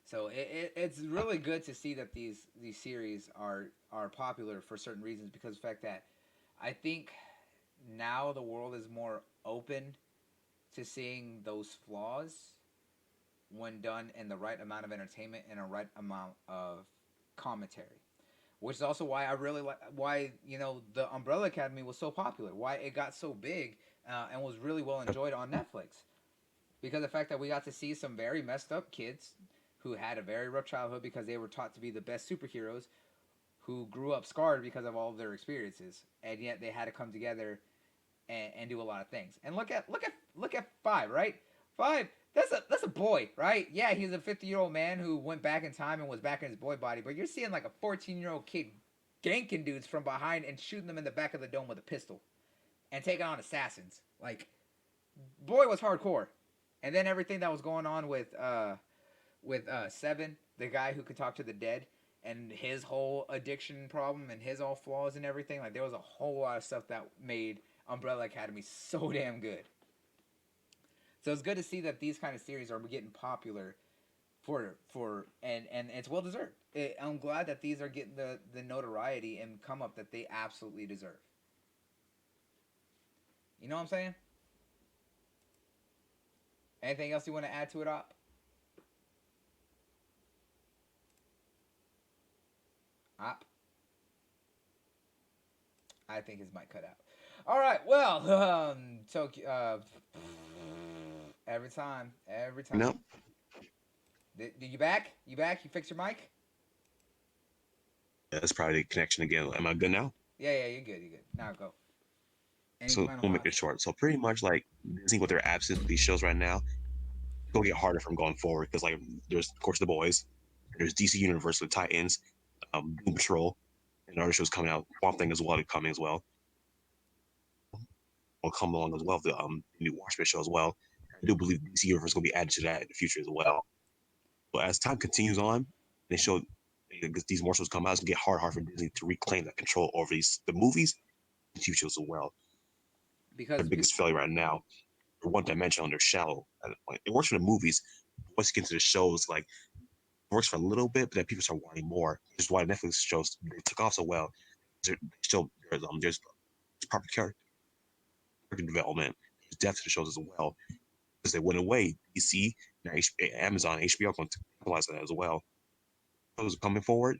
So it's really good to see that these series are popular for certain reasons, because of the fact that I think now the world is more open to seeing those flaws when done in the right amount of entertainment and a right amount of commentary. Which is also why I really like why the Umbrella Academy was so popular, why it got so big and was really well enjoyed on Netflix, because the fact that we got to see some very messed up kids who had a very rough childhood because they were taught to be the best superheroes, who grew up scarred because of all of their experiences, and yet they had to come together and do a lot of things. And look at Five, right? Five, that's a boy, right? Yeah, he's a 50-year-old man who went back in time and was back in his boy body, but you're seeing like a 14-year-old kid ganking dudes from behind and shooting them in the back of the dome with a pistol and taking on assassins. Like, boy was hardcore. And then everything that was going on with Seven, the guy who could talk to the dead, and his whole addiction problem and his all flaws and everything. Like there was a whole lot of stuff that made Umbrella Academy so damn good. So it's good to see that these kind of series are getting popular for and it's well deserved. I'm glad that these are getting the notoriety and come up that they absolutely deserve. You know what I'm saying? Anything else you want to add to it, Op? Op? I think his mic cut out. All right. Well, Tokyo. Every time, every time. No, Did you back? You back? You fix your mic? that's probably the connection again. Am I good now? Yeah, yeah. You're good. You're good. Now go. Any So final we'll make it thoughts? short. So pretty much like Disney with their absence with these shows right now, it's gonna get harder from going forward because like there's of course the boys, there's DC Universe with Titans, Doom Patrol, and other shows coming out. Swamp Thing as well coming as well. Will come along as well. The new Watchmen show as well. I do believe DC Universe is gonna be added to that in the future as well. But as time continues on, they show these more shows come out, it's gonna get hard for Disney to reclaim that control over these the movies and TV shows as well. Their Because biggest failure right now, they're one dimensional, they're shallow. Like, it works for the movies. Once you get into the shows, like it works for a little bit, but then people start wanting more. Which is why Netflix shows they took off so well. There's proper character development, there's depth to the shows as well. Because they went away. DC, now Amazon, HBO going to capitalize on that as well. Shows are coming forward,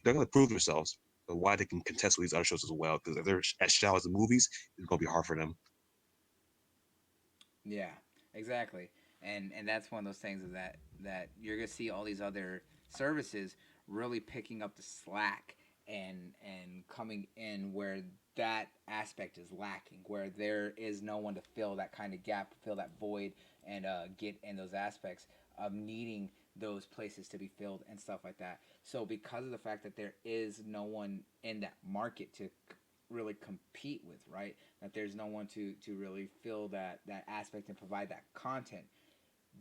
they're gonna prove themselves. So why they can contest with these other shows as well? Because if they're as shallow as the movies, it's gonna be hard for them. yeah, exactly. And that's one of those things is that you're gonna see all these other services really picking up the slack and coming in where that aspect is lacking, where there is no one to fill that kind of gap, fill that void, and get in those aspects of needing those places to be filled and stuff like that. So because of the fact that there is no one in that market to really compete with, right? That there's no one to really fill that aspect and provide that content.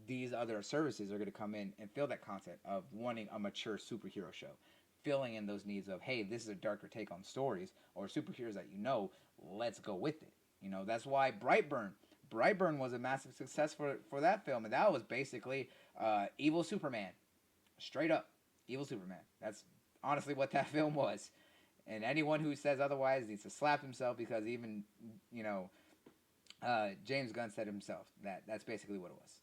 These other services are going to come in and fill that content of wanting a mature superhero show, filling in those needs of, hey, this is a darker take on stories or superheroes that you know, let's go with it. You know, that's why Brightburn was a massive success for that film, and that was basically evil Superman, straight up evil Superman. That's honestly what that film was. And anyone who says otherwise needs to slap himself because even, you know, James Gunn said himself that that's basically what it was.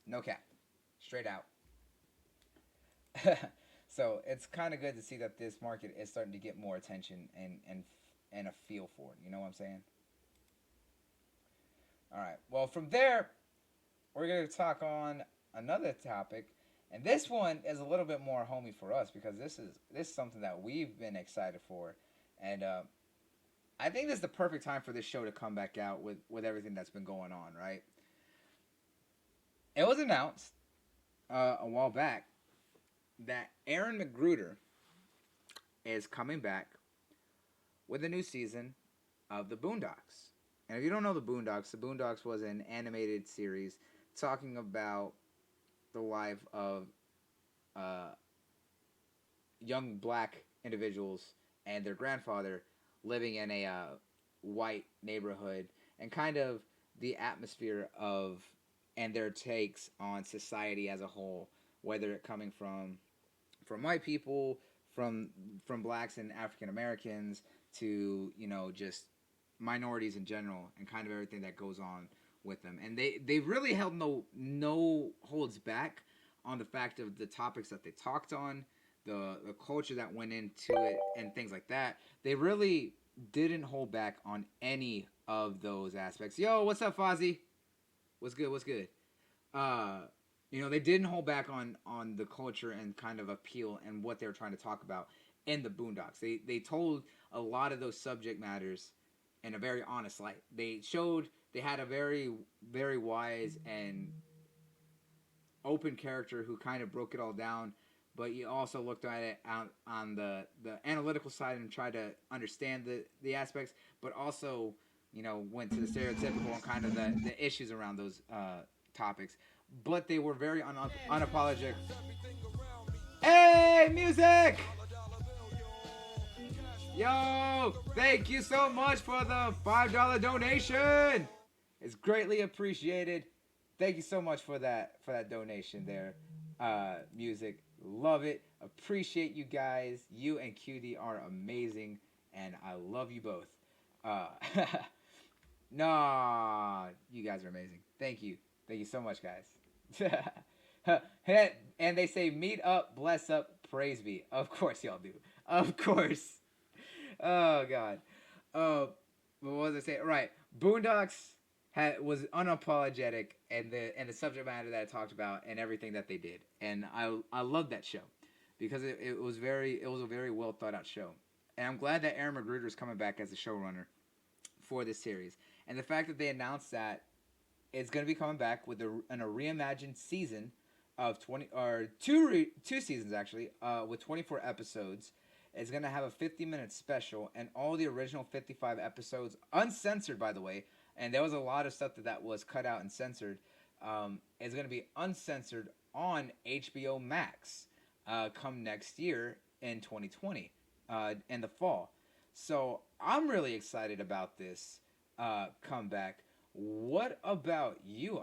No cap. Straight out. So it's kind of good to see that this market is starting to get more attention and a feel for it. You know what I'm saying? All right. Well, from there, we're going to talk on another topic. And this one is a little bit more homey for us because this is something that we've been excited for. And I think this is the perfect time for this show to come back out with everything that's been going on, right? It was announced a while back that Aaron McGruder is coming back with a new season of the Boondocks. And if you don't know the Boondocks was an animated series talking about the life of uh, young black individuals and their grandfather living in a white neighborhood and kind of the atmosphere of and their takes on society as a whole, whether it coming from white people, from from blacks and African Americans to just minorities in general, and kind of everything that goes on with them. And they really held no holds back on the fact of the topics that they talked on, the culture that went into it, and things like that. They really didn't hold back on any of those aspects. Yo, what's up, Fozzie? What's good? What's good? uh they didn't hold back on the culture and kind of appeal and what they were trying to talk about in the Boondocks. They told a lot of those subject matters in a very honest light. They had a very wise and open character who kind of broke it all down, but you also looked at it on the analytical side and tried to understand the aspects, but also went to the stereotypical and kind of the issues around those topics. but they were very unapologetic. Hey, music! Yo, thank you so much for the $5 donation. It's greatly appreciated. Thank you so much for that donation there. Music, love it. Appreciate you guys. You and QD are amazing, and I love you both. Uh, nah, you guys are amazing. Thank you so much, guys. And they say, "Meet up, bless up, praise be." Of course, y'all do. Of course. Oh God. Uh, what was I saying? Right. Boondocks was unapologetic, and the subject matter that I talked about and everything that they did, and I love that show because it was a very well thought out show, and I'm glad that Aaron McGruder is coming back as a showrunner for this series, and the fact that they announced that it's going to be coming back with a reimagined season of 20 or two seasons actually with 24 episodes. It's going to have a 50-minute special and all the original 55 episodes uncensored, by the way. And there was a lot of stuff that was cut out and censored. Is going to be uncensored on HBO Max come next year in 2020 in the fall. So I'm really excited about this comeback. What about you?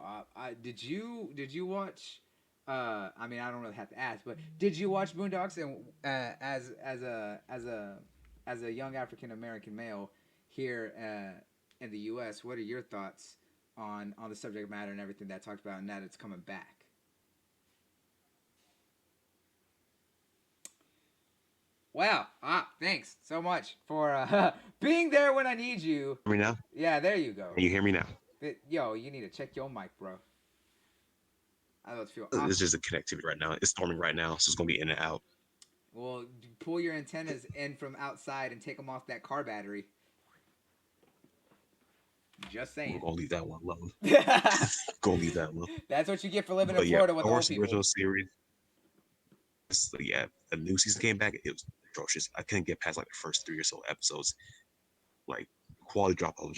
Did you watch? I mean, I don't really have to ask, but did you watch Boondocks? And as a young African American male here in the U.S., what are your thoughts on the subject matter and everything that I talked about, and that it's coming back? Wow. Thanks so much for being there when I need you. Hear me now? Yeah, there you go. Can you hear me now? Yo, you need to check your mic, bro. I don't feel It's awkward. just a connectivity right now. It's storming right now, so it's gonna be in and out. Well, pull your antennas in from outside and take them off that car battery. Just We're saying. gonna leave that one alone. That's Gonna leave that alone. what you get for living in But yeah, Florida with I old watched the people. original series. So yeah, the new season came back. It was atrocious. I couldn't get past like the first three or so episodes. Like quality drop off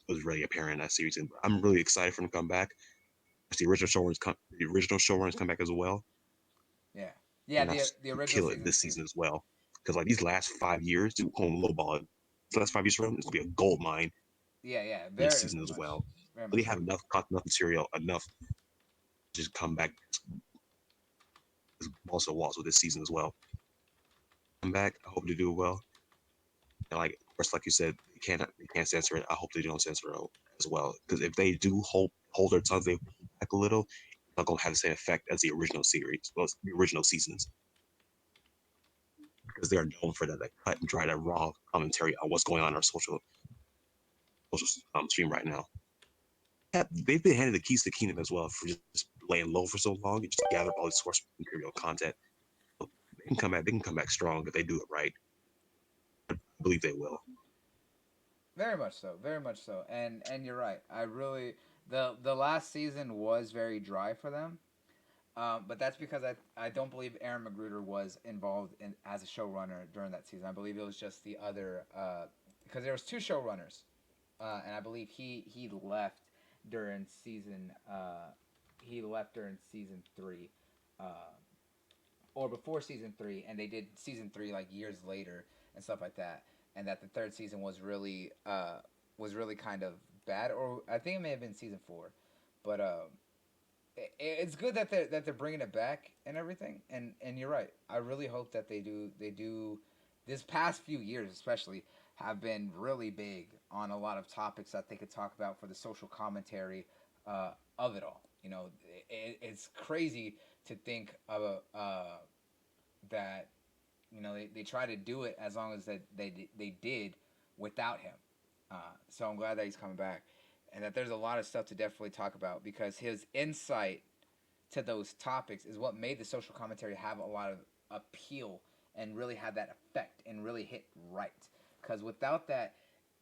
was really apparent in that series. And I'm really excited for them to come back. The original showrunners come back as well, Yeah, yeah. and The original kill it season this too. season as well. Because like these last 5 years, dude, home lowball. The last 5 years for them, it's gonna be a gold mine Yeah, yeah. this Very season as much, well. very But they much so. have enough material, enough to just come back also walls with this season as well. Come back. I hope they do well. And like of course, like you said, they can't censor it. I hope they don't censor it as well. Because if they do hold their tongues, they pull back a little, it's not gonna have the same effect as the original series, well, the original seasons, because they are known for that cut and dry, that raw commentary on what's going on in our social stream right now. Yeah, they've been handed the keys to the kingdom as well for just laying low for so long and just gather all this source material content. They can come back. They can come back strong if they do it right. I believe they will. Very much so. Very much so. And you're right. I really the last season was very dry for them. But that's because I don't believe Aaron Magruder was involved in as a showrunner during that season. I believe it was just the other because there was two showrunners, and I believe he left during season season three, uh, or before season three, and they did season three like years later and stuff like that. And that the third season was really kind of bad, or I think it may have been season four, but it's good that they're bringing it back and everything. And you're right. I really hope that they do. This past few years, especially, have been really big on a lot of topics that they could talk about for the social commentary of it all. You know, it's crazy to think of that. You know, they try to do it as long as that they did without him. So I'm glad that he's coming back, and that there's a lot of stuff to definitely talk about because his insight to those topics is what made the social commentary have a lot of appeal and really have that effect and really hit right. Because without that,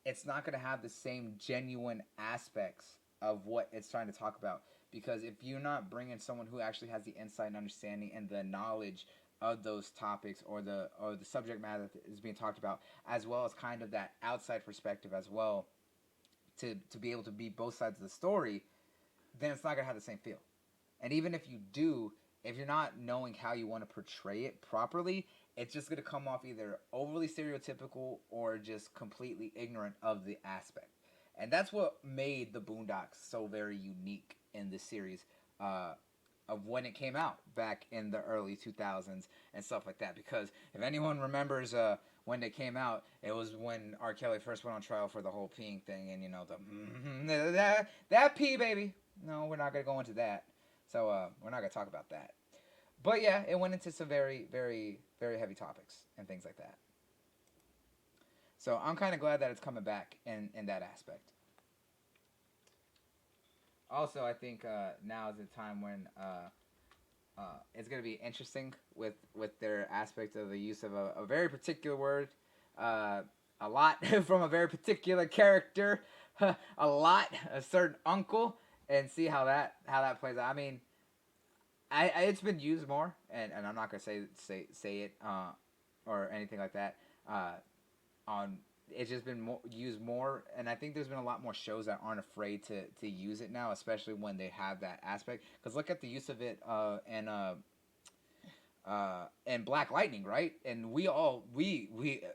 it's not going to have the same genuine aspects of what it's trying to talk about. Because if you're not bringing someone who actually has the insight and understanding and the knowledge of those topics or the subject matter that is being talked about, as well as kind of that outside perspective as well, to be able to be both sides of the story, then it's not gonna have the same feel. And even if you do, if you're not knowing how you want to portray it properly, it's just going to come off either overly stereotypical or just completely ignorant of the aspect. And that's what made the Boondocks so very unique in this series, uh, of when it came out back in the early 2000s and stuff like that. Because if anyone remembers when they came out, it was when R. Kelly first went on trial for the whole peeing thing, and that pee baby. No, we're not gonna go into that. So we're not gonna talk about that. But yeah, it went into some very, very, very heavy topics and things like that. So I'm kind of glad that it's coming back in that aspect. Also, I think now is the time when it's going to be interesting with their aspect of the use of a very particular word, uh, a lot from a very particular character, a lot, a certain uncle, and see how that plays out. I mean, it's been used more, and I'm not gonna say it or anything like that. On it's just been used more, and I think there's been a lot more shows that aren't afraid to use it now, especially when they have that aspect. Because look at the use of it and Black Lightning, right? And we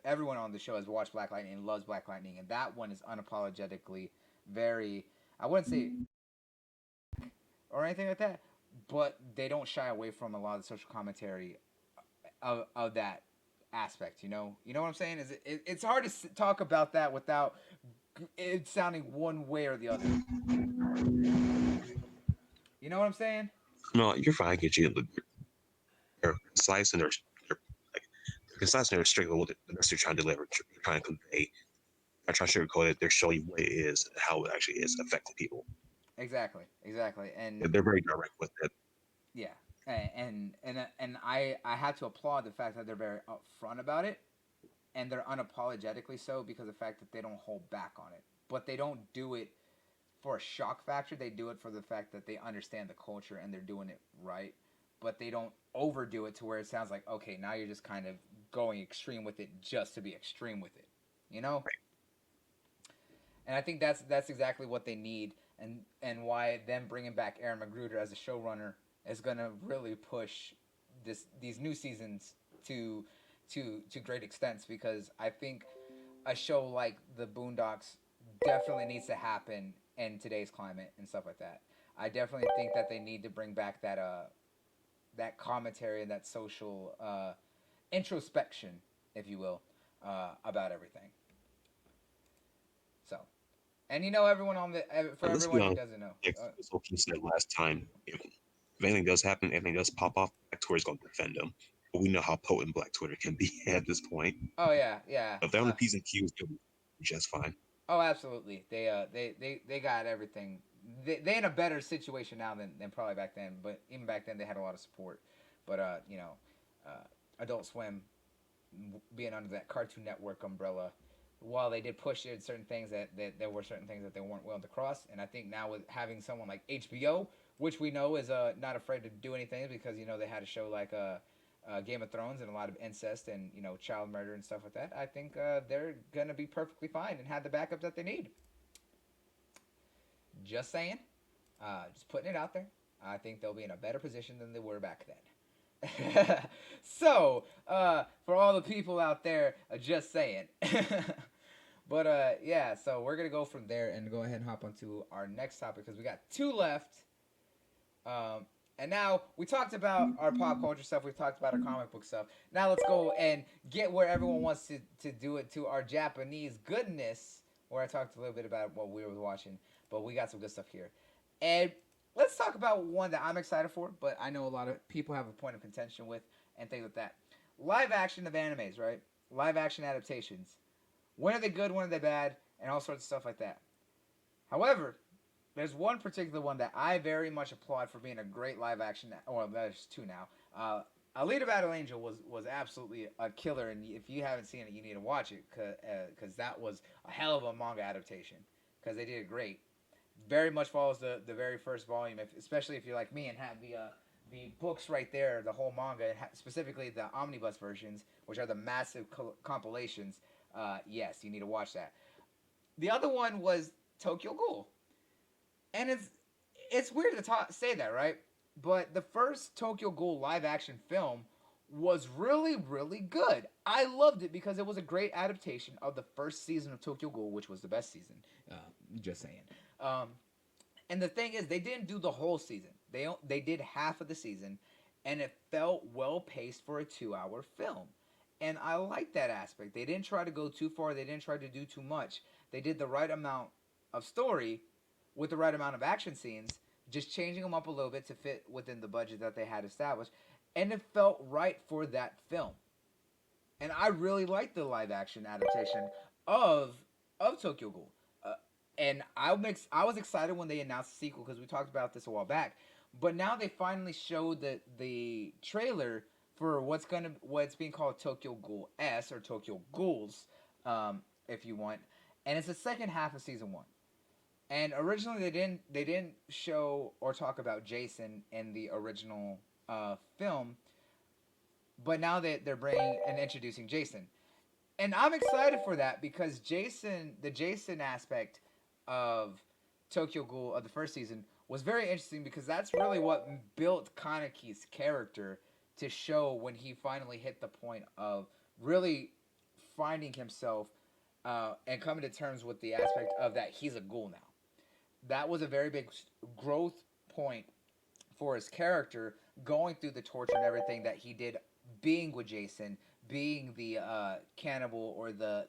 everyone on the show has watched Black Lightning and loves Black Lightning, and that one is unapologetically very. I wouldn't say or anything like that, but they don't shy away from a lot of the social commentary of that aspect. You know what I'm saying? It's hard to talk about that without it sounding one way or the other. You know what I'm saying? No, you're fine. I get you. They're concise and they're like they're concise and they're straight with what the message they're trying to deliver. They're trying to convey. They're trying to sugarcoat it. They're showing you what it is, how it actually is affecting people. Exactly, and They're very direct with it. yeah, and I have to applaud the fact that they're very upfront about it, and they're unapologetically so because of the fact that they don't hold back on it. But they don't do it for a shock factor. They do it for the fact that they understand the culture and they're doing it right. But they don't overdo it to where it sounds like, okay, now you're just kind of going extreme with it just to be extreme with it, you know. And I think that's exactly what they need, and why them bringing back Aaron McGruder as a showrunner is gonna really push these new seasons to to great extents, because I think a show like the Boondocks definitely needs to happen in today's climate and stuff like that. I definitely think that they need to bring back that commentary and that social introspection, if you will, about everything. So, and everyone on the for Let's be everyone who honest. doesn't know, Like Sophie said last time, if anything does happen, anything does pop off, Black Twitter's going to defend them. But we know how potent Black Twitter can be at this point. oh yeah, yeah, If they're on the P's and Q's, they'll be just fine. oh absolutely, they got everything. They in a better situation now than probably back then, but even back then they had a lot of support. But Adult Swim being under that Cartoon Network umbrella, while they did push it certain things that there were certain things that they weren't willing to cross. And I think now with having someone like HBO, which we know is not afraid to do anything, because they had a show like Game of Thrones and a lot of incest and child murder and stuff like that. I think they're gonna be perfectly fine and have the backup that they need. Just saying, just putting it out there. I think they'll be in a better position than they were back then. So, for all the people out there, just saying. But yeah, so we're gonna go from there and go ahead and hop onto our next topic because we got two left. Um, and now we talked about our pop culture stuff. We've talked about our comic book stuff. Now let's go and get where everyone wants to do it, to our Japanese goodness, where I talked a little bit about what we were watching, but we got some good stuff here. And let's talk about one that I'm excited for, but I know a lot of people have a point of contention with and things like that. Live action of animes, right? Live action adaptations. When are they good? When are they bad? And all sorts of stuff like that. However, there's one particular one that I very much applaud for being a great live action. Well, there's two now. Alita Battle Angel was absolutely a killer, and if you haven't seen it, you need to watch it because that was a hell of a manga adaptation because they did it great. Very much follows the very first volume, especially if you're like me and have the books right there, the whole manga, specifically the omnibus versions, which are the massive compilations. Yes, you need to watch that. The other one was Tokyo Ghoul, and it's weird to say that, right? But the first Tokyo Ghoul live action film was really, really good. I loved it because it was a great adaptation of the first season of Tokyo Ghoul, which was the best season. Uh, just saying. Um, and the thing is, they didn't do the whole season. They did half of the season, and it felt well paced for a 2 hour film. And I like that aspect. They didn't try to go too far. They didn't try to do too much. They did the right amount of story with the right amount of action scenes, just changing them up a little bit to fit within the budget that they had established, and it felt right for that film. And I really liked the live action adaptation of Tokyo Ghoul. Uh, and I was excited when they announced the sequel because we talked about this a while back. But now they finally showed the trailer for what's being called Tokyo Ghoul S or Tokyo Ghouls, if you want, and it's the second half of season one. And originally they didn't show or talk about Jason in the original film, but now they're bringing and introducing Jason, and I'm excited for that because the Jason aspect of Tokyo Ghoul of the first season was very interesting because that's really what built Kaneki's character to show when he finally hit the point of really finding himself and coming to terms with the aspect of that he's a ghoul now. That was a very big growth point for his character going through the torture and everything that he did being with Jason, being the cannibal or the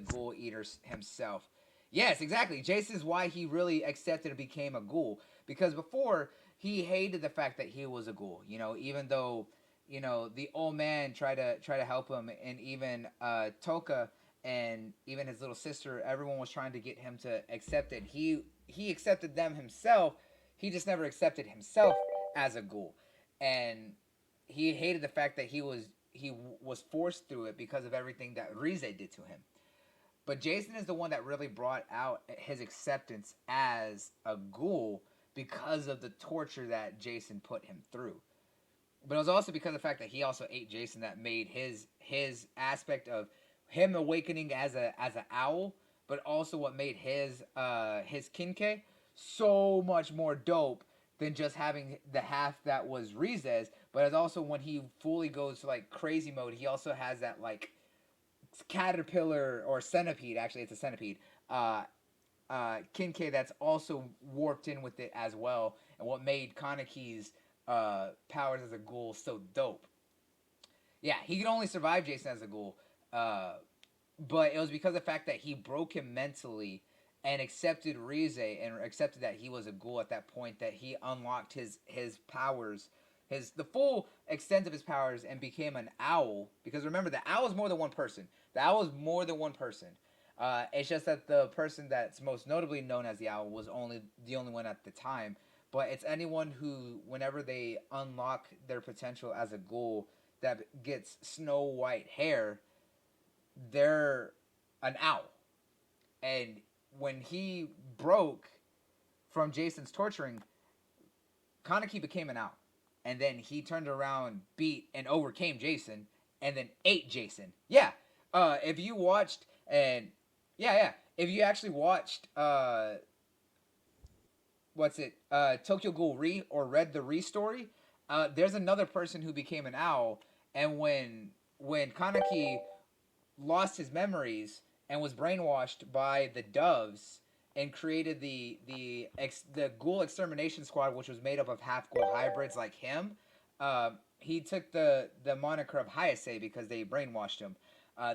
ghoul eater himself. Yes, exactly. Jason is why he really accepted and became a ghoul because before he hated the fact that he was a ghoul. You know, even though the old man tried to help him, and even Toka and even his little sister, everyone was trying to get him to accept it. He accepted them himself. He just never accepted himself as a ghoul, and he hated the fact that he was forced through it because of everything that Rize did to him. But Jason is the one that really brought out his acceptance as a ghoul because of the torture that Jason put him through. But it was also because of the fact that he also ate Jason that made his aspect of him awakening as an owl, but also what made his Kinke so much more dope than just having the half that was Rizes. But it's also when he fully goes to like crazy mode, he also has that like caterpillar or centipede. Actually, it's a centipede. Kinke that's also warped in with it as well, and what made Kaneki's powers as a ghoul so dope. Yeah, he could only survive Jason as a ghoul, uh, but it was because of the fact that he broke him mentally and accepted Rize and accepted that he was a ghoul at that point that he unlocked his powers, his the full extent of his powers and became an owl. Because remember, the owl is more than one person. The owl is more than one person. It's just that the person that's most notably known as the owl was only the only one at the time. But it's anyone who, whenever they unlock their potential as a ghoul, that gets snow white hair, they're an owl. And when he broke from Jason's torturing, Kaneki became an owl. And then he turned around, beat, and overcame Jason, and then ate Jason. Yeah. If you watched, and yeah, yeah. If you actually watched, what's it, Tokyo Ghoul Re, or read the Re story, there's another person who became an owl, and when Kaneki lost his memories and was brainwashed by the doves and created the ghoul extermination squad, which was made up of half ghoul hybrids like him. He took the moniker of Hayase because they brainwashed him.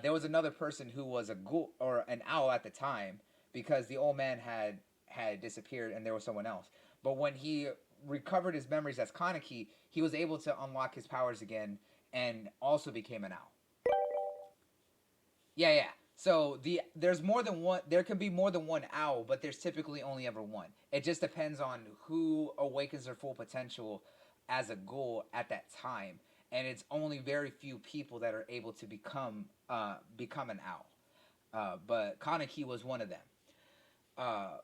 There was another person who was a ghoul or an owl at the time because the old man had disappeared and there was someone else. But when he recovered his memories as Kaneki, he was able to unlock his powers again and also became an owl. Yeah, yeah. So there's more than one. There can be more than one owl, but there's typically only ever one. It just depends on who awakens their full potential as a ghoul at that time, and it's only very few people that are able to become an owl. But Kaneki was one of them. Uh,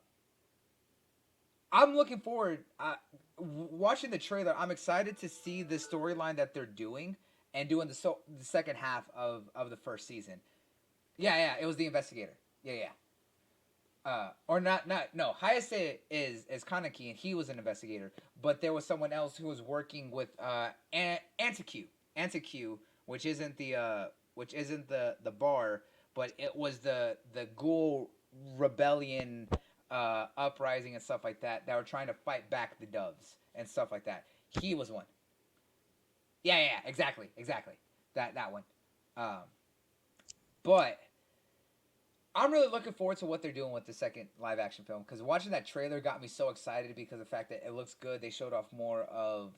I'm looking forward. Watching the trailer, I'm excited to see the storyline that they're doing and doing the second half of the first season. Yeah, yeah, it was the investigator. Yeah, yeah. Or not no, Hayase is Kaneki, and he was an investigator, but there was someone else who was working with Antiq, which isn't the bar, but it was the Ghoul rebellion, uprising and stuff like that were trying to fight back the doves and stuff like that. He was one. Yeah, exactly. That one. Um, but I'm really looking forward to what they're doing with the second live action film, because watching that trailer got me so excited because of the fact that it looks good. They showed off more of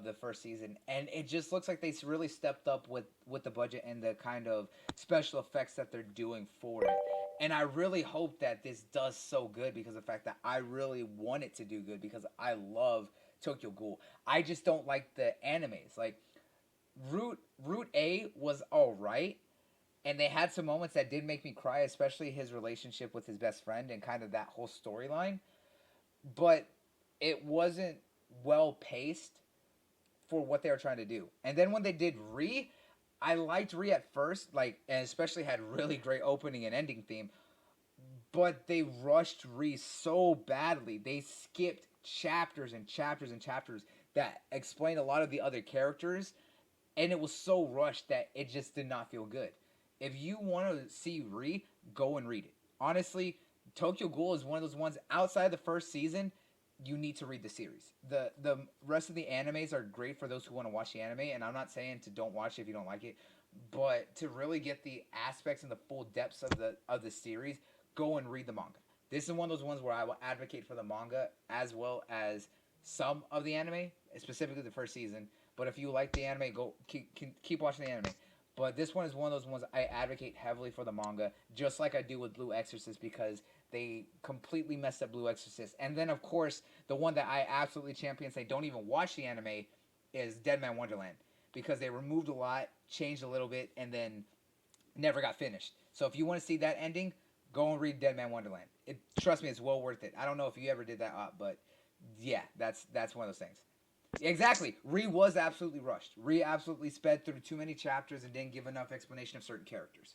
the first season, and it just looks like they really stepped up with the budget and the kind of special effects that they're doing for it. And I really hope that this does so good because of the fact that I really want it to do good because I love Tokyo Ghoul. I just don't like the animes. Like Route A was all right, and they had some moments that did make me cry, especially his relationship with his best friend and kind of that whole storyline. But it wasn't well paced for what they were trying to do. And then when they did I liked Re at first, like, and especially had really great opening and ending theme. But they rushed Re so badly. They skipped chapters and chapters and chapters that explained a lot of the other characters, and it was so rushed that it just did not feel good. If you want to see Re, go and read it. Honestly, Tokyo Ghoul is one of those ones outside the first season. You need to read the series. The rest of the animes are great for those who want to watch the anime, and I'm not saying to don't watch it if you don't like it, but to really get the aspects and the full depths of the series, go and read the manga. This is one of those ones where I will advocate for the manga as well as some of the anime, specifically the first season. But if you like the anime, go keep watching the anime. But this one is one of those ones I advocate heavily for the manga, just like I do with Blue Exorcist, because they completely messed up Blue Exorcist. And then, of course, the one that I absolutely champion, say don't even watch the anime, is Dead Man Wonderland, because they removed a lot, changed a little bit, and then never got finished. So if you want to see that ending, go and read Dead Man Wonderland. Trust me, it's well worth it. I don't know if you ever did that, but yeah, that's one of those things. Exactly. Re was absolutely rushed. Re absolutely sped through too many chapters and didn't give enough explanation of certain characters.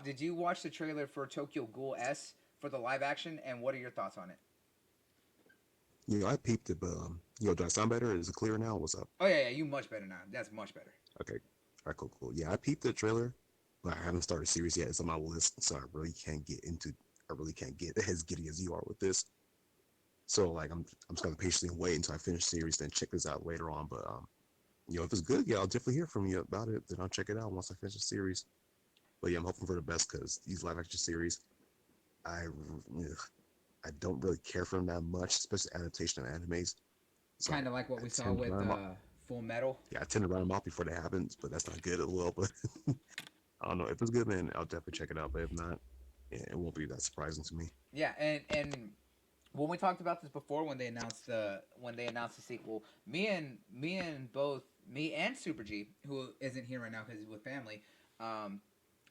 Did you watch the trailer for Tokyo Ghoul S for the live action, and what are your thoughts on it? I peeped it, but do I sound better? Is it clear now? What's up? Oh yeah, you much better now. That's much better. Okay. All right, cool. Yeah, I peeped the trailer, but I haven't started series yet. It's on my list, so I really can't get into. I really can't get as giddy as you are with this. So like, I'm just gonna patiently wait until I finish series, then check this out later on. But if it's good, yeah, I'll definitely hear from you about it. Then I'll check it out once I finish the series. But yeah, I'm hoping for the best because these live action series, I I don't really care for them that much, especially adaptation of animes. So Kind of like what I we saw tend to with run them off. Full Metal. Yeah, I tend to run them off before they happen, but that's not good as well. But I don't know if it's good, man. I'll definitely check it out. But if not, yeah, it won't be that surprising to me. Yeah, and when we talked about this before, when they announced the sequel, me and Super G, who isn't here right now because he's with family, um,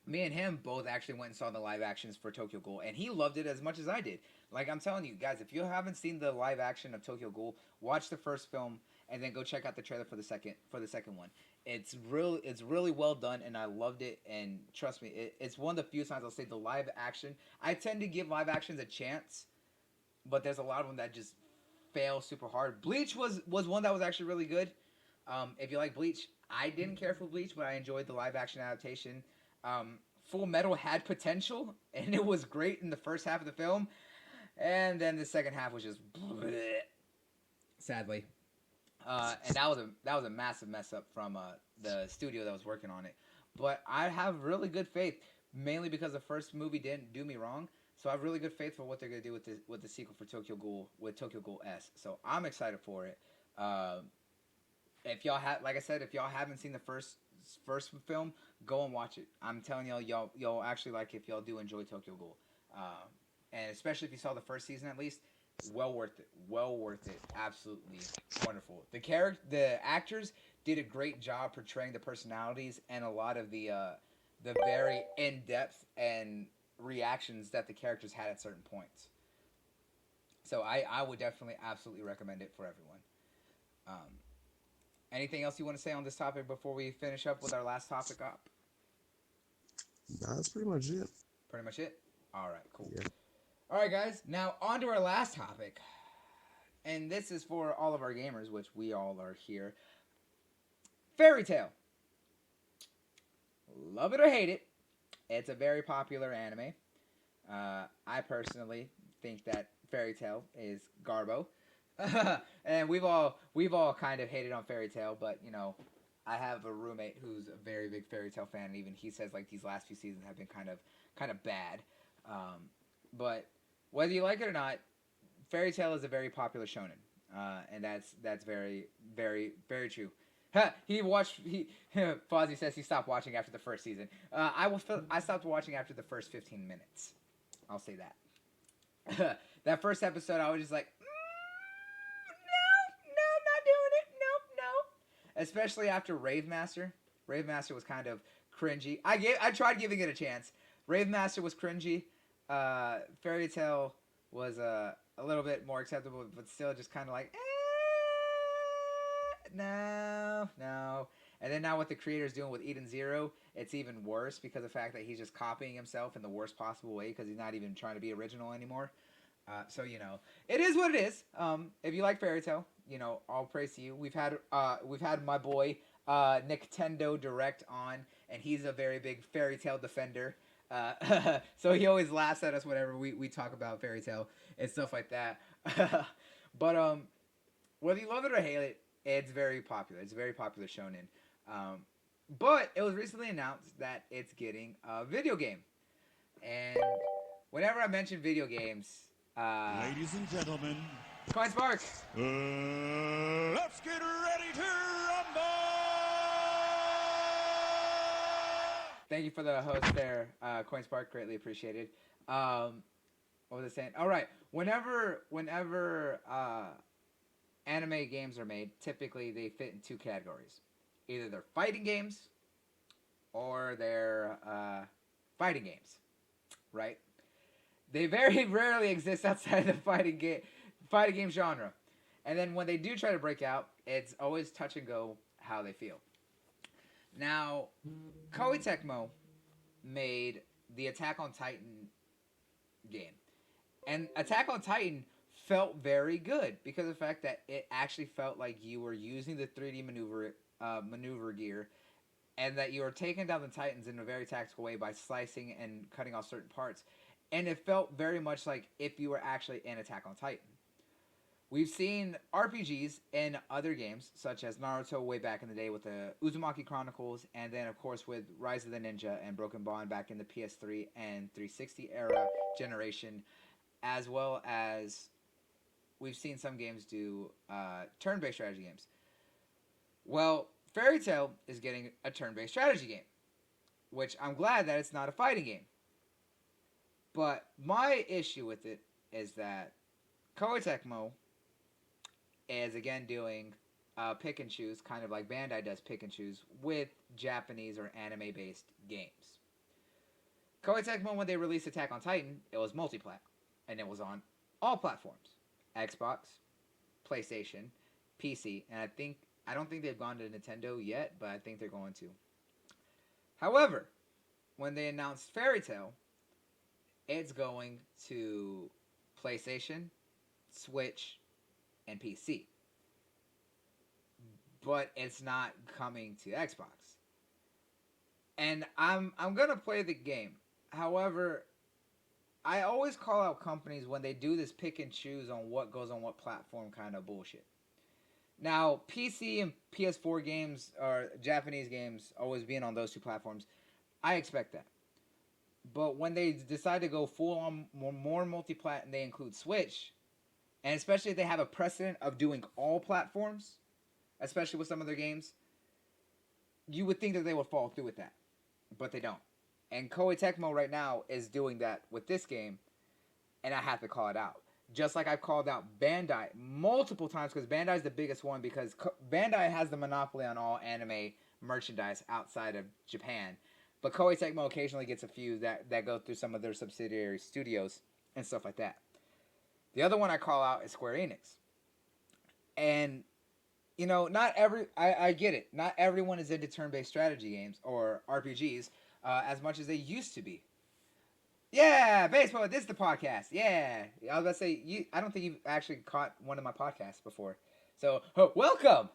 me and him both actually went and saw the live actions for Tokyo Ghoul, and he loved it as much as I did. Like I'm telling you guys, if you haven't seen the live action of Tokyo Ghoul, watch the first film and then go check out the trailer for the second one. It's really well done, and I loved it. And trust me, it's one of the few times I'll say the live action. I tend to give live actions a chance, but there's a lot of them that just fail super hard. Bleach was one that was actually really good. If you like Bleach, I didn't care for Bleach, but I enjoyed the live action adaptation. Full Metal had potential, and it was great in the first half of the film, and then the second half was just bleh, sadly. And that was a massive mess up from the studio that was working on it. But I have really good faith, mainly because the first movie didn't do me wrong. So I have really good faith for what they're gonna do with the sequel for Tokyo Ghoul with Tokyo Ghoul S. So I'm excited for it. Uh, if y'all have, like I said, if y'all haven't seen the first film, go and watch it. I'm telling y'all actually like it if y'all do enjoy Tokyo Ghoul, and especially if you saw the first season at least, well worth it. Well worth it. Absolutely wonderful. The actors did a great job portraying the personalities and a lot of the very in depth and reactions that the characters had at certain points. So I would definitely absolutely recommend it for everyone. Um, Anything else you want to say on this topic before we finish up with our last topic up? Nah, that's pretty much it. Pretty much it. All right, cool. Yeah. All right, guys. Now on to our last topic, and this is for all of our gamers, which we all are here. Fairy Tale. Love it or hate it, it's a very popular anime. I personally think that Fairy Tale is Garbo, and we've all kind of hated on Fairy Tale, but I have a roommate who's a very big Fairy Tale fan, and even he says like these last few seasons have been kind of bad. But whether you like it or not, Fairy Tale is a very popular shonen, and that's very very very true. He watched. Fozzie says he stopped watching after the first season. I stopped watching after the first 15 minutes. I'll say that. That first episode, I was just like, no, not doing it. Nope, no. Especially after Rave Master. Rave Master was kind of cringy. I tried giving it a chance. Rave Master was cringy. Fairy Tale was a little bit more acceptable, but still just kind of like, no, no. And then now what the creator's doing with Eden Zero, it's even worse because of the fact that he's just copying himself in the worst possible way because he's not even trying to be original anymore. So it is what it is. If you like Fairy Tale, all praise to you. We've had my boy Nintendo Direct on, and he's a very big Fairy Tale defender. So he always laughs at us whenever we talk about Fairy Tale and stuff like that. But whether you love it or hate it, it's very popular. It's a very popular shonen. Um, but it was recently announced that it's getting a video game. And whenever I mention video games, Ladies and gentlemen, Coin Spark. let's get ready to rumble! Thank you for the host there, Coin Spark. Greatly appreciated. What was I saying? All right. Whenever anime games are made, typically they fit in two categories. Either they're fighting games or they're fighting games, right? They very rarely exist outside the fighting game genre. And then when they do try to break out, it's always touch and go how they feel. Now, Koei Tecmo made the Attack on Titan game. And Attack on Titan felt very good because of the fact that it actually felt like you were using the 3D maneuver gear, and that you were taking down the Titans in a very tactical way by slicing and cutting off certain parts. And it felt very much like if you were actually in Attack on Titan. We've seen RPGs in other games, such as Naruto way back in the day with the Uzumaki Chronicles, and then, of course, with Rise of the Ninja and Broken Bond back in the PS3 and 360 era generation, as well as we've seen some games do turn-based strategy games. Well, Fairy Tail is getting a turn-based strategy game, which I'm glad that it's not a fighting game. But my issue with it is that Koei Tecmo is again doing pick and choose, kind of like Bandai does pick and choose with Japanese or anime based games. Koei Tecmo, when they released Attack on Titan, it was multiplat, and it was on all platforms: Xbox, PlayStation, PC, and I don't think they've gone to Nintendo yet, but I think they're going to. However, when they announced Fairy Tail, it's going to PlayStation, Switch, and PC. But it's not coming to Xbox. And I'm gonna play the game. However, I always call out companies when they do this pick and choose on what goes on what platform kind of bullshit. Now, PC and PS4 games or Japanese games always being on those two platforms, I expect that. But when they decide to go full on more multi-plat and they include Switch, and especially if they have a precedent of doing all platforms, especially with some of their games, you would think that they would follow through with that. But they don't. And Koei Tecmo right now is doing that with this game, and I have to call it out. Just like I've called out Bandai multiple times, because Bandai is the biggest one, because Bandai has the monopoly on all anime merchandise outside of Japan. But Koei Tecmo occasionally gets a few that go through some of their subsidiary studios and stuff like that. The other one I call out is Square Enix. And, not I get it. Not everyone is into turn-based strategy games or RPGs as much as they used to be. Yeah, baseball. This is the podcast. Yeah, I was about to say you. I don't think you've actually caught one of my podcasts before, so welcome.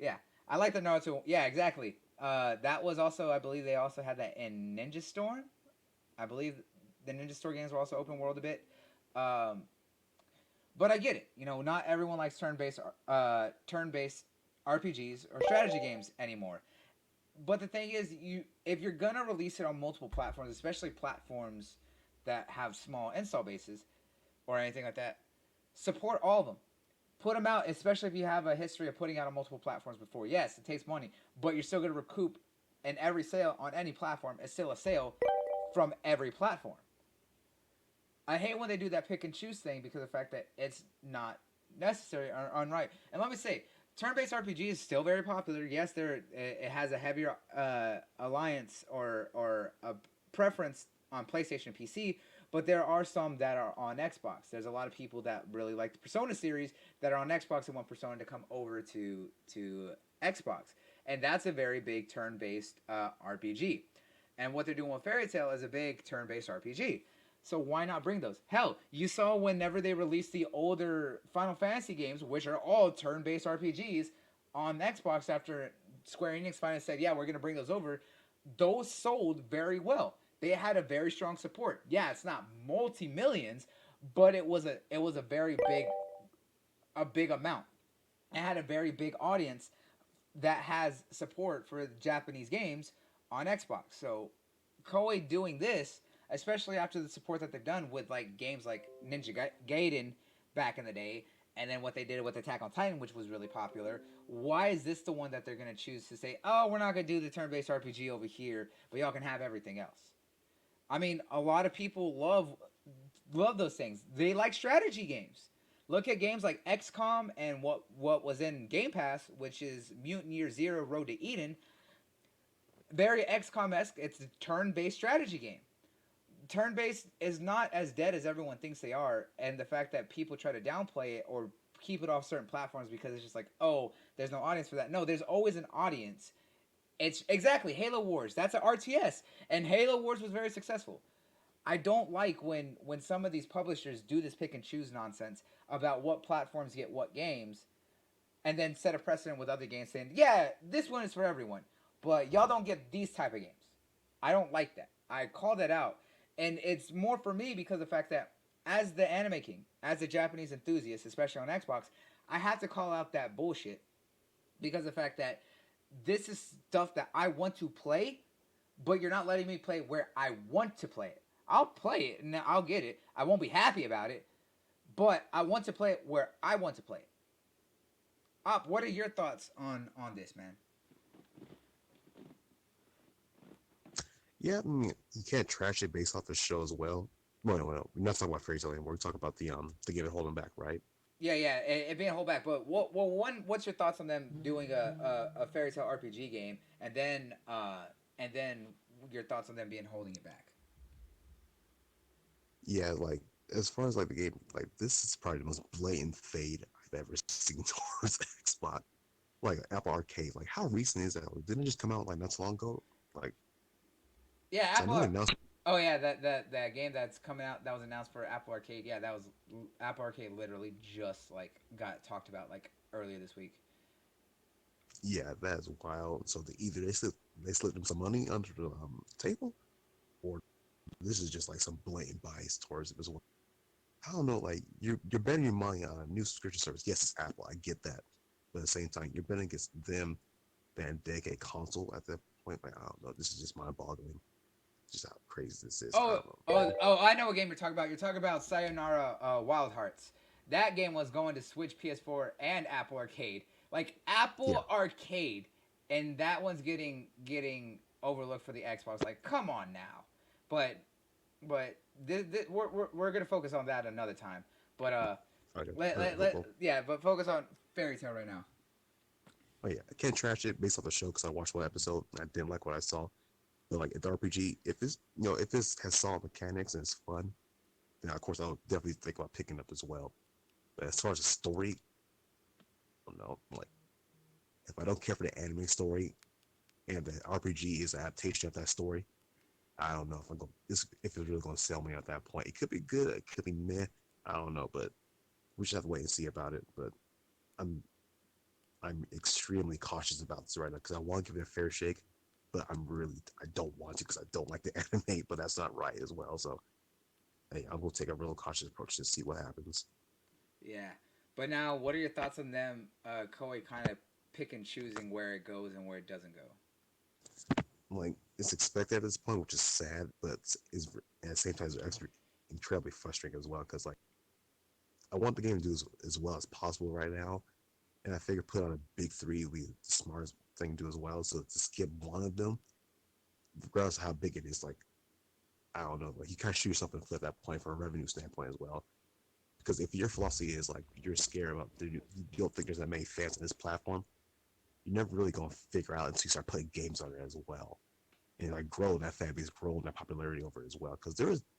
Yeah, I like the Naruto. Yeah, exactly. That was also, I believe, they also had that in Ninja Storm. I believe the Ninja Storm games were also open world a bit. Um, but I get it. You know, not everyone likes turn-based RPGs or strategy games anymore. But the thing is, if you're gonna release it on multiple platforms, especially platforms that have small install bases or anything like that, support all of them. Put them out, especially if you have a history of putting out on multiple platforms before. Yes, it takes money, but you're still gonna recoup. And every sale on any platform is still a sale from every platform. I hate when they do that pick and choose thing because of the fact that it's not necessary or unright. And let me say, turn-based RPG is still very popular. Yes, it has a heavier alliance or a preference on PlayStation and PC, but there are some that are on Xbox. There's a lot of people that really like the Persona series that are on Xbox and want Persona to come over to Xbox, and that's a very big turn-based RPG. And what they're doing with Fairy Tail is a big turn-based RPG. So why not bring those? Hell, you saw whenever they released the older Final Fantasy games, which are all turn-based RPGs, on Xbox after Square Enix finally said, "Yeah, we're gonna bring those over." Those sold very well. They had a very strong support. Yeah, it's not multi millions, but it was a very big amount. It had a very big audience that has support for the Japanese games on Xbox. So Koei doing this, especially after the support that they've done with like games like Gaiden back in the day, and then what they did with Attack on Titan, which was really popular. Why is this the one that they're gonna choose to say, "Oh, we're not gonna do the turn-based RPG over here, but y'all can have everything else"? I mean, a lot of people love those things. They like strategy games. Look at games like XCOM and what was in Game Pass, which is Mutant Year Zero: Road to Eden. Very XCOM esque. It's a turn-based strategy game. Turn-based is not as dead as everyone thinks they are, and the fact that people try to downplay it or keep it off certain platforms because it's just like, oh, there's no audience for that. No, there's always an audience. It's exactly Halo Wars. That's an RTS, and Halo Wars was very successful. I don't like when some of these publishers do this pick and choose nonsense about what platforms get what games, and then set a precedent with other games saying, "Yeah, this one is for everyone, but y'all don't get these type of games." I don't like that. I call that out, and it's more for me because of the fact that as the anime king, as a Japanese enthusiast, especially on Xbox, I have to call out that bullshit because of the fact that this is stuff that I want to play, but you're not letting me play where I want to play it. I'll play it and I'll get it. I won't be happy about it, but I want to play it where I want to play it. Op, what are your thoughts on this, man? Yeah, I mean, you can't trash it based off the show as well. Well, no, no, we're not talking about Fairy Tail anymore. We're talking about the game holding back, right? Yeah, yeah, it being a hold back. But what's your thoughts on them doing a fairy tale RPG game, and then your thoughts on them being holding it back? Yeah, like as far as like the game, like this is probably the most blatant fade I've ever seen towards Xbox. Like Apple Arcade, like how recent is that? Like, didn't it just come out like not so long ago? Like, Yeah, 'cause I know Apple. they announced. Oh yeah, that game that's coming out that was announced for Apple Arcade. Yeah, that was Apple Arcade. Literally just like got talked about like earlier this week. Yeah, that's wild. So either they slipped them some money under the table, or this is just like some blatant bias towards it as well. I don't know, like you're betting your money on a new subscription service. Yes, it's Apple, I get that, but at the same time, you're betting against them than dedicated console at that point. Like I don't know, this is just mind-boggling. Just how crazy this is. I Oh, don't know. oh! I know what game you're talking about. You're talking about Sayonara Wild Hearts. That game was going to Switch, PS4, and Apple Arcade. Like Yeah, Apple Arcade, and that one's getting overlooked for the Xbox. Like, come on now. But we're gonna focus on that another time. But okay. All right, let yeah, but focus on Fairy Tail right now. oh yeah, I can't trash it based off the show because I watched one episode and I didn't like what I saw. But like the RPG, if this has solid mechanics and it's fun, then of course I'll definitely think about picking up as well. But as far as the story, I don't know. Like if I don't care for the anime story and the RPG is an adaptation of that story, I don't know if if it's really gonna sell me at that point. It could be good, it could be meh. I don't know, but we should have to wait and see about it. But I'm I'm extremely cautious about this right now because I want to give it a fair shake, but I don't want to because I don't like the anime, but that's not right as well. So hey, I will take a real cautious approach to see what happens. Yeah. But now, what are your thoughts on them, Koei kind of pick and choosing where it goes and where it doesn't go? Like it's expected at this point, which is sad, but is at the same time it's actually incredibly frustrating as well because like I want the game to do as well as possible right now, and I figure put on a big three would be the smartest thing to do as well. So to skip one of them, regardless of how big it is, like I don't know, like you kind of shoot yourself in the foot at that point from a revenue standpoint as well. Because if your philosophy is like you're scared about you don't think there's that many fans on this platform, you're never really gonna figure out until you start playing games on it as well. And like grow that fan base, grow that popularity over it as well. Because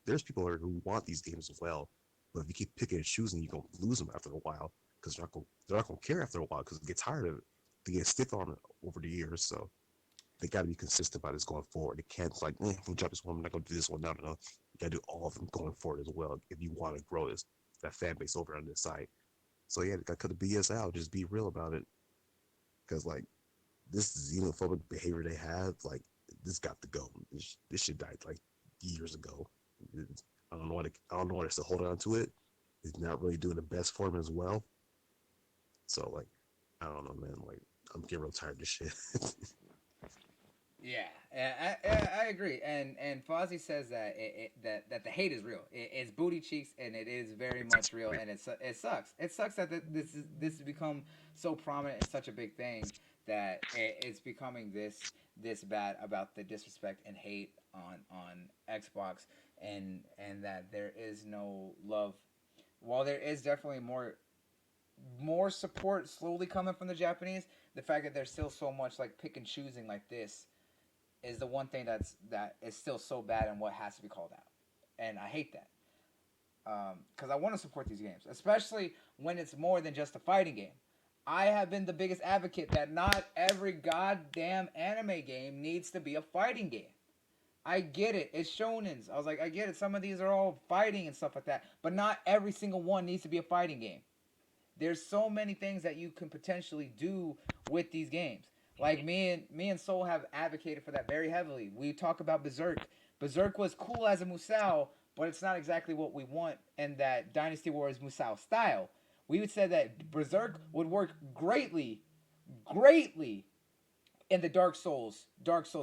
there's people who want these games as well, but if you keep picking and choosing, you're gonna lose them after a while because they're not gonna care after a while because they get tired of it. They get stiff on it over the years, so they got to be consistent about this going forward. They can't like, we'll drop this one, I'm not gonna do this one. No, no, no. You gotta do all of them going forward as well if you want to grow that fan base over on this site. So yeah, they got to cut the BS out. Just be real about it, because like this xenophobic behavior they have, like this got to go. This shit died like years ago. I don't know what I don't know what it's to hold on to it. It's not really doing the best for him as well. So like, I don't know, man. Like I'm getting real tired of this shit. Yeah, I agree. And Fozzie says that that the hate is real. It's booty cheeks, and it is very much real. And it sucks. It sucks that this has become so prominent and such a big thing that it's becoming this bad about the disrespect and hate on Xbox, and that there is no love. While there is definitely more support slowly coming from the Japanese, the fact that there's still so much like pick and choosing like this is the one thing that is still so bad and what has to be called out, and I hate that because I want to support these games, especially when it's more than just a fighting game. I have been the biggest advocate that not every goddamn anime game needs to be a fighting game. I get it. It's shonens. I was like, I get it. Some of these are all fighting and stuff like that, but not every single one needs to be a fighting game. There's so many things that you can potentially do with these games. Like me and Soul have advocated for that very heavily. We talk about Berserk. Berserk was cool as a Musou, but it's not exactly what we want in that Dynasty Warriors Musou style. We would say that Berserk would work greatly in the Dark Souls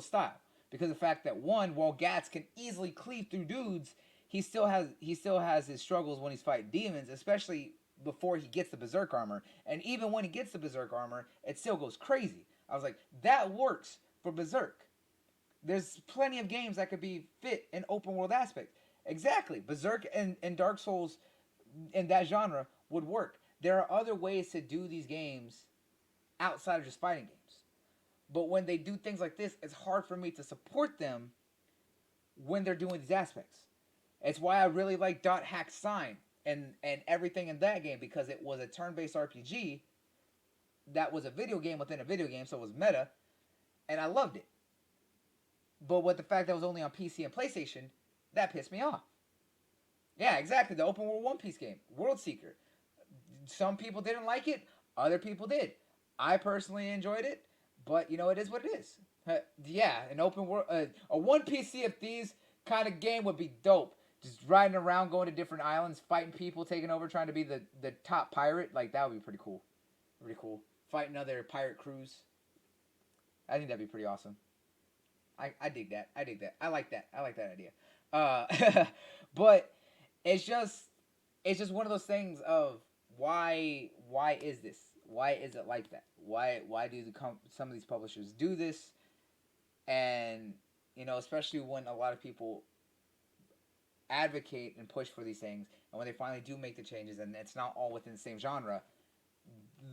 style, because of the fact that one, while Gats can easily cleave through dudes, he still has his struggles when he's fighting demons, especially before he gets the Berserk armor. And even when he gets the Berserk armor, it still goes crazy. I was like, that works for Berserk. There's plenty of games that could be fit in open world aspect. Exactly, Berserk and Dark Souls in that genre would work. There are other ways to do these games outside of just fighting games. But when they do things like this, it's hard for me to support them when they're doing these aspects. It's why I really like Dot Hack Sign and everything in that game, because it was a turn-based RPG that was a video game within a video game, so it was meta, and I loved it. But with the fact that it was only on PC and PlayStation, that pissed me off. Yeah, exactly. The open world One Piece game, World Seeker. Some people didn't like it, other people did. I personally enjoyed it, but it is what it is. Yeah, an open world, a One Piece Sea of Thieves kind of game would be dope. Just riding around, going to different islands, fighting people, taking over, trying to be the top pirate. Like, that would be pretty cool. Pretty cool. Fighting other pirate crews. I think that'd be pretty awesome. I dig that. I dig that. I like that. I like that idea. But it's just it's just one of those things of why is this? Why is it like that? Why do some of these publishers do this? And especially when a lot of people advocate and push for these things, and when they finally do make the changes, and it's not all within the same genre,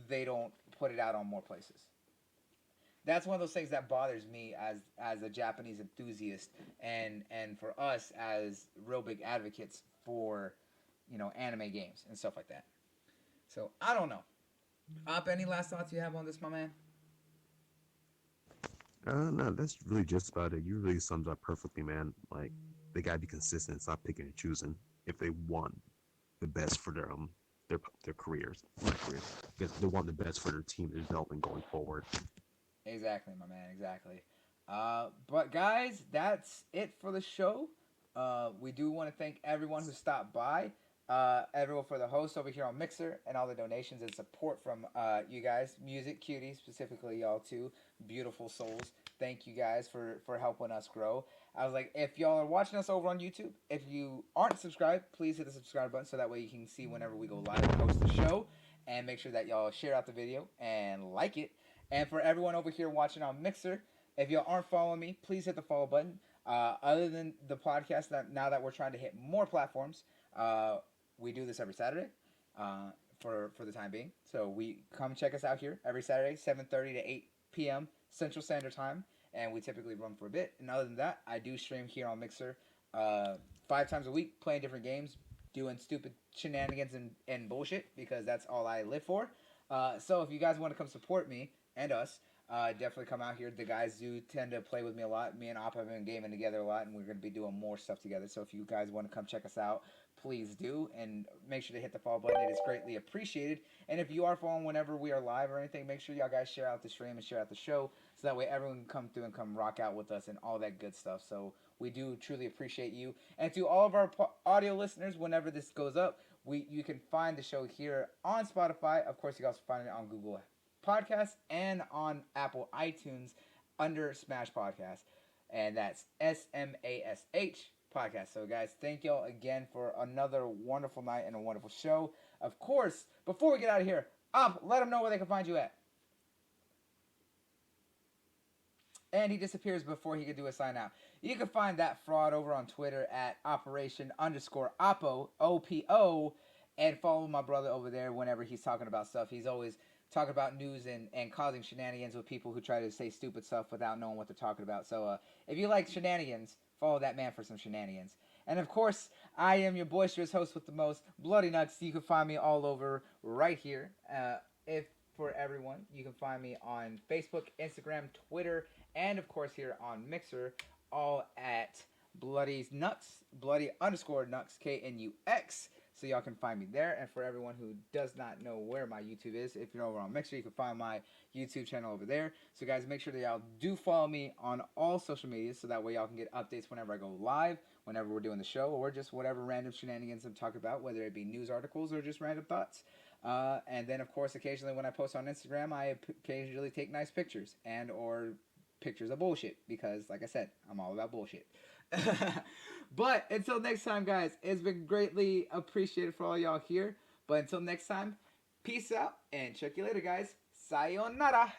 they don't put it out on more places. That's one of those things that bothers me as a Japanese enthusiast, and for us as real big advocates for anime games and stuff like that. So I don't know. Op, any last thoughts you have on this, my man? No, that's really just about it. You really sums up perfectly, man. Like they gotta be consistent, stop picking and choosing if they want the best for their careers, not careers, because they want the best for their team, their development going forward. Exactly, my man. Exactly. But guys, that's it for the show. We do want to thank everyone who stopped by. Everyone for the host over here on Mixer and all the donations and support from you guys, music cuties, specifically y'all too, beautiful souls. Thank you guys for helping us grow. I was like, if y'all are watching us over on YouTube, if you aren't subscribed, please hit the subscribe button so that way you can see whenever we go live and host the show. And make sure that y'all share out the video and like it. And for everyone over here watching on Mixer, if y'all aren't following me, please hit the follow button. Other than the podcast, that now that we're trying to hit more platforms, we do this every Saturday for the time being. So we come check us out here every Saturday, 7:30 to 8 p.m. Central Standard Time, and we typically run for a bit. And other than that, I do stream here on Mixer 5 times a week, playing different games, doing stupid shenanigans and bullshit because that's all I live for. So if you guys want to come support me and us, definitely come out here. The guys do tend to play with me a lot. Me and Op have been gaming together a lot, and we're going to be doing more stuff together. So if you guys want to come check us out, please do. And make sure to hit the follow button. It is greatly appreciated. And if you are following whenever we are live or anything, make sure y'all guys share out the stream and share out the show so that way everyone can come through and come rock out with us and all that good stuff. So we do truly appreciate you. And to all of our audio listeners, whenever this goes up, you can find the show here on Spotify. Of course, you can also find it on Google Podcast and on Apple iTunes under Smash Podcast. And that's SMASH Podcast. So, guys, thank y'all again for another wonderful night and a wonderful show. Of course, before we get out of here, let them know where they can find you at. And he disappears before he could do a sign out. You can find that fraud over on Twitter at Operation_Oppo, OPO, and follow my brother over there whenever he's talking about stuff. He's always talking about news and causing shenanigans with people who try to say stupid stuff without knowing what they're talking about. So if you like shenanigans, follow that man for some shenanigans. And of course, I am your boisterous host with the most, Bloody Nuts. You can find me all over right here. If for everyone, you can find me on Facebook, Instagram, Twitter, and of course here on Mixer, all at Bloody's Nuts, Bloody_Nuts, KNUX. So y'all can find me there. And for everyone who does not know where my YouTube is, if you're over on Mixer, you can find my YouTube channel over there. So guys, make sure that y'all do follow me on all social media so that way y'all can get updates whenever I go live, whenever we're doing the show, or just whatever random shenanigans I'm talking about, whether it be news articles or just random thoughts. And then, of course, occasionally when I post on Instagram, I occasionally take nice pictures and or pictures of bullshit because, like I said, I'm all about bullshit. But until next time, guys, it's been greatly appreciated for all y'all here. But until next time, peace out and check you later, guys. Sayonara.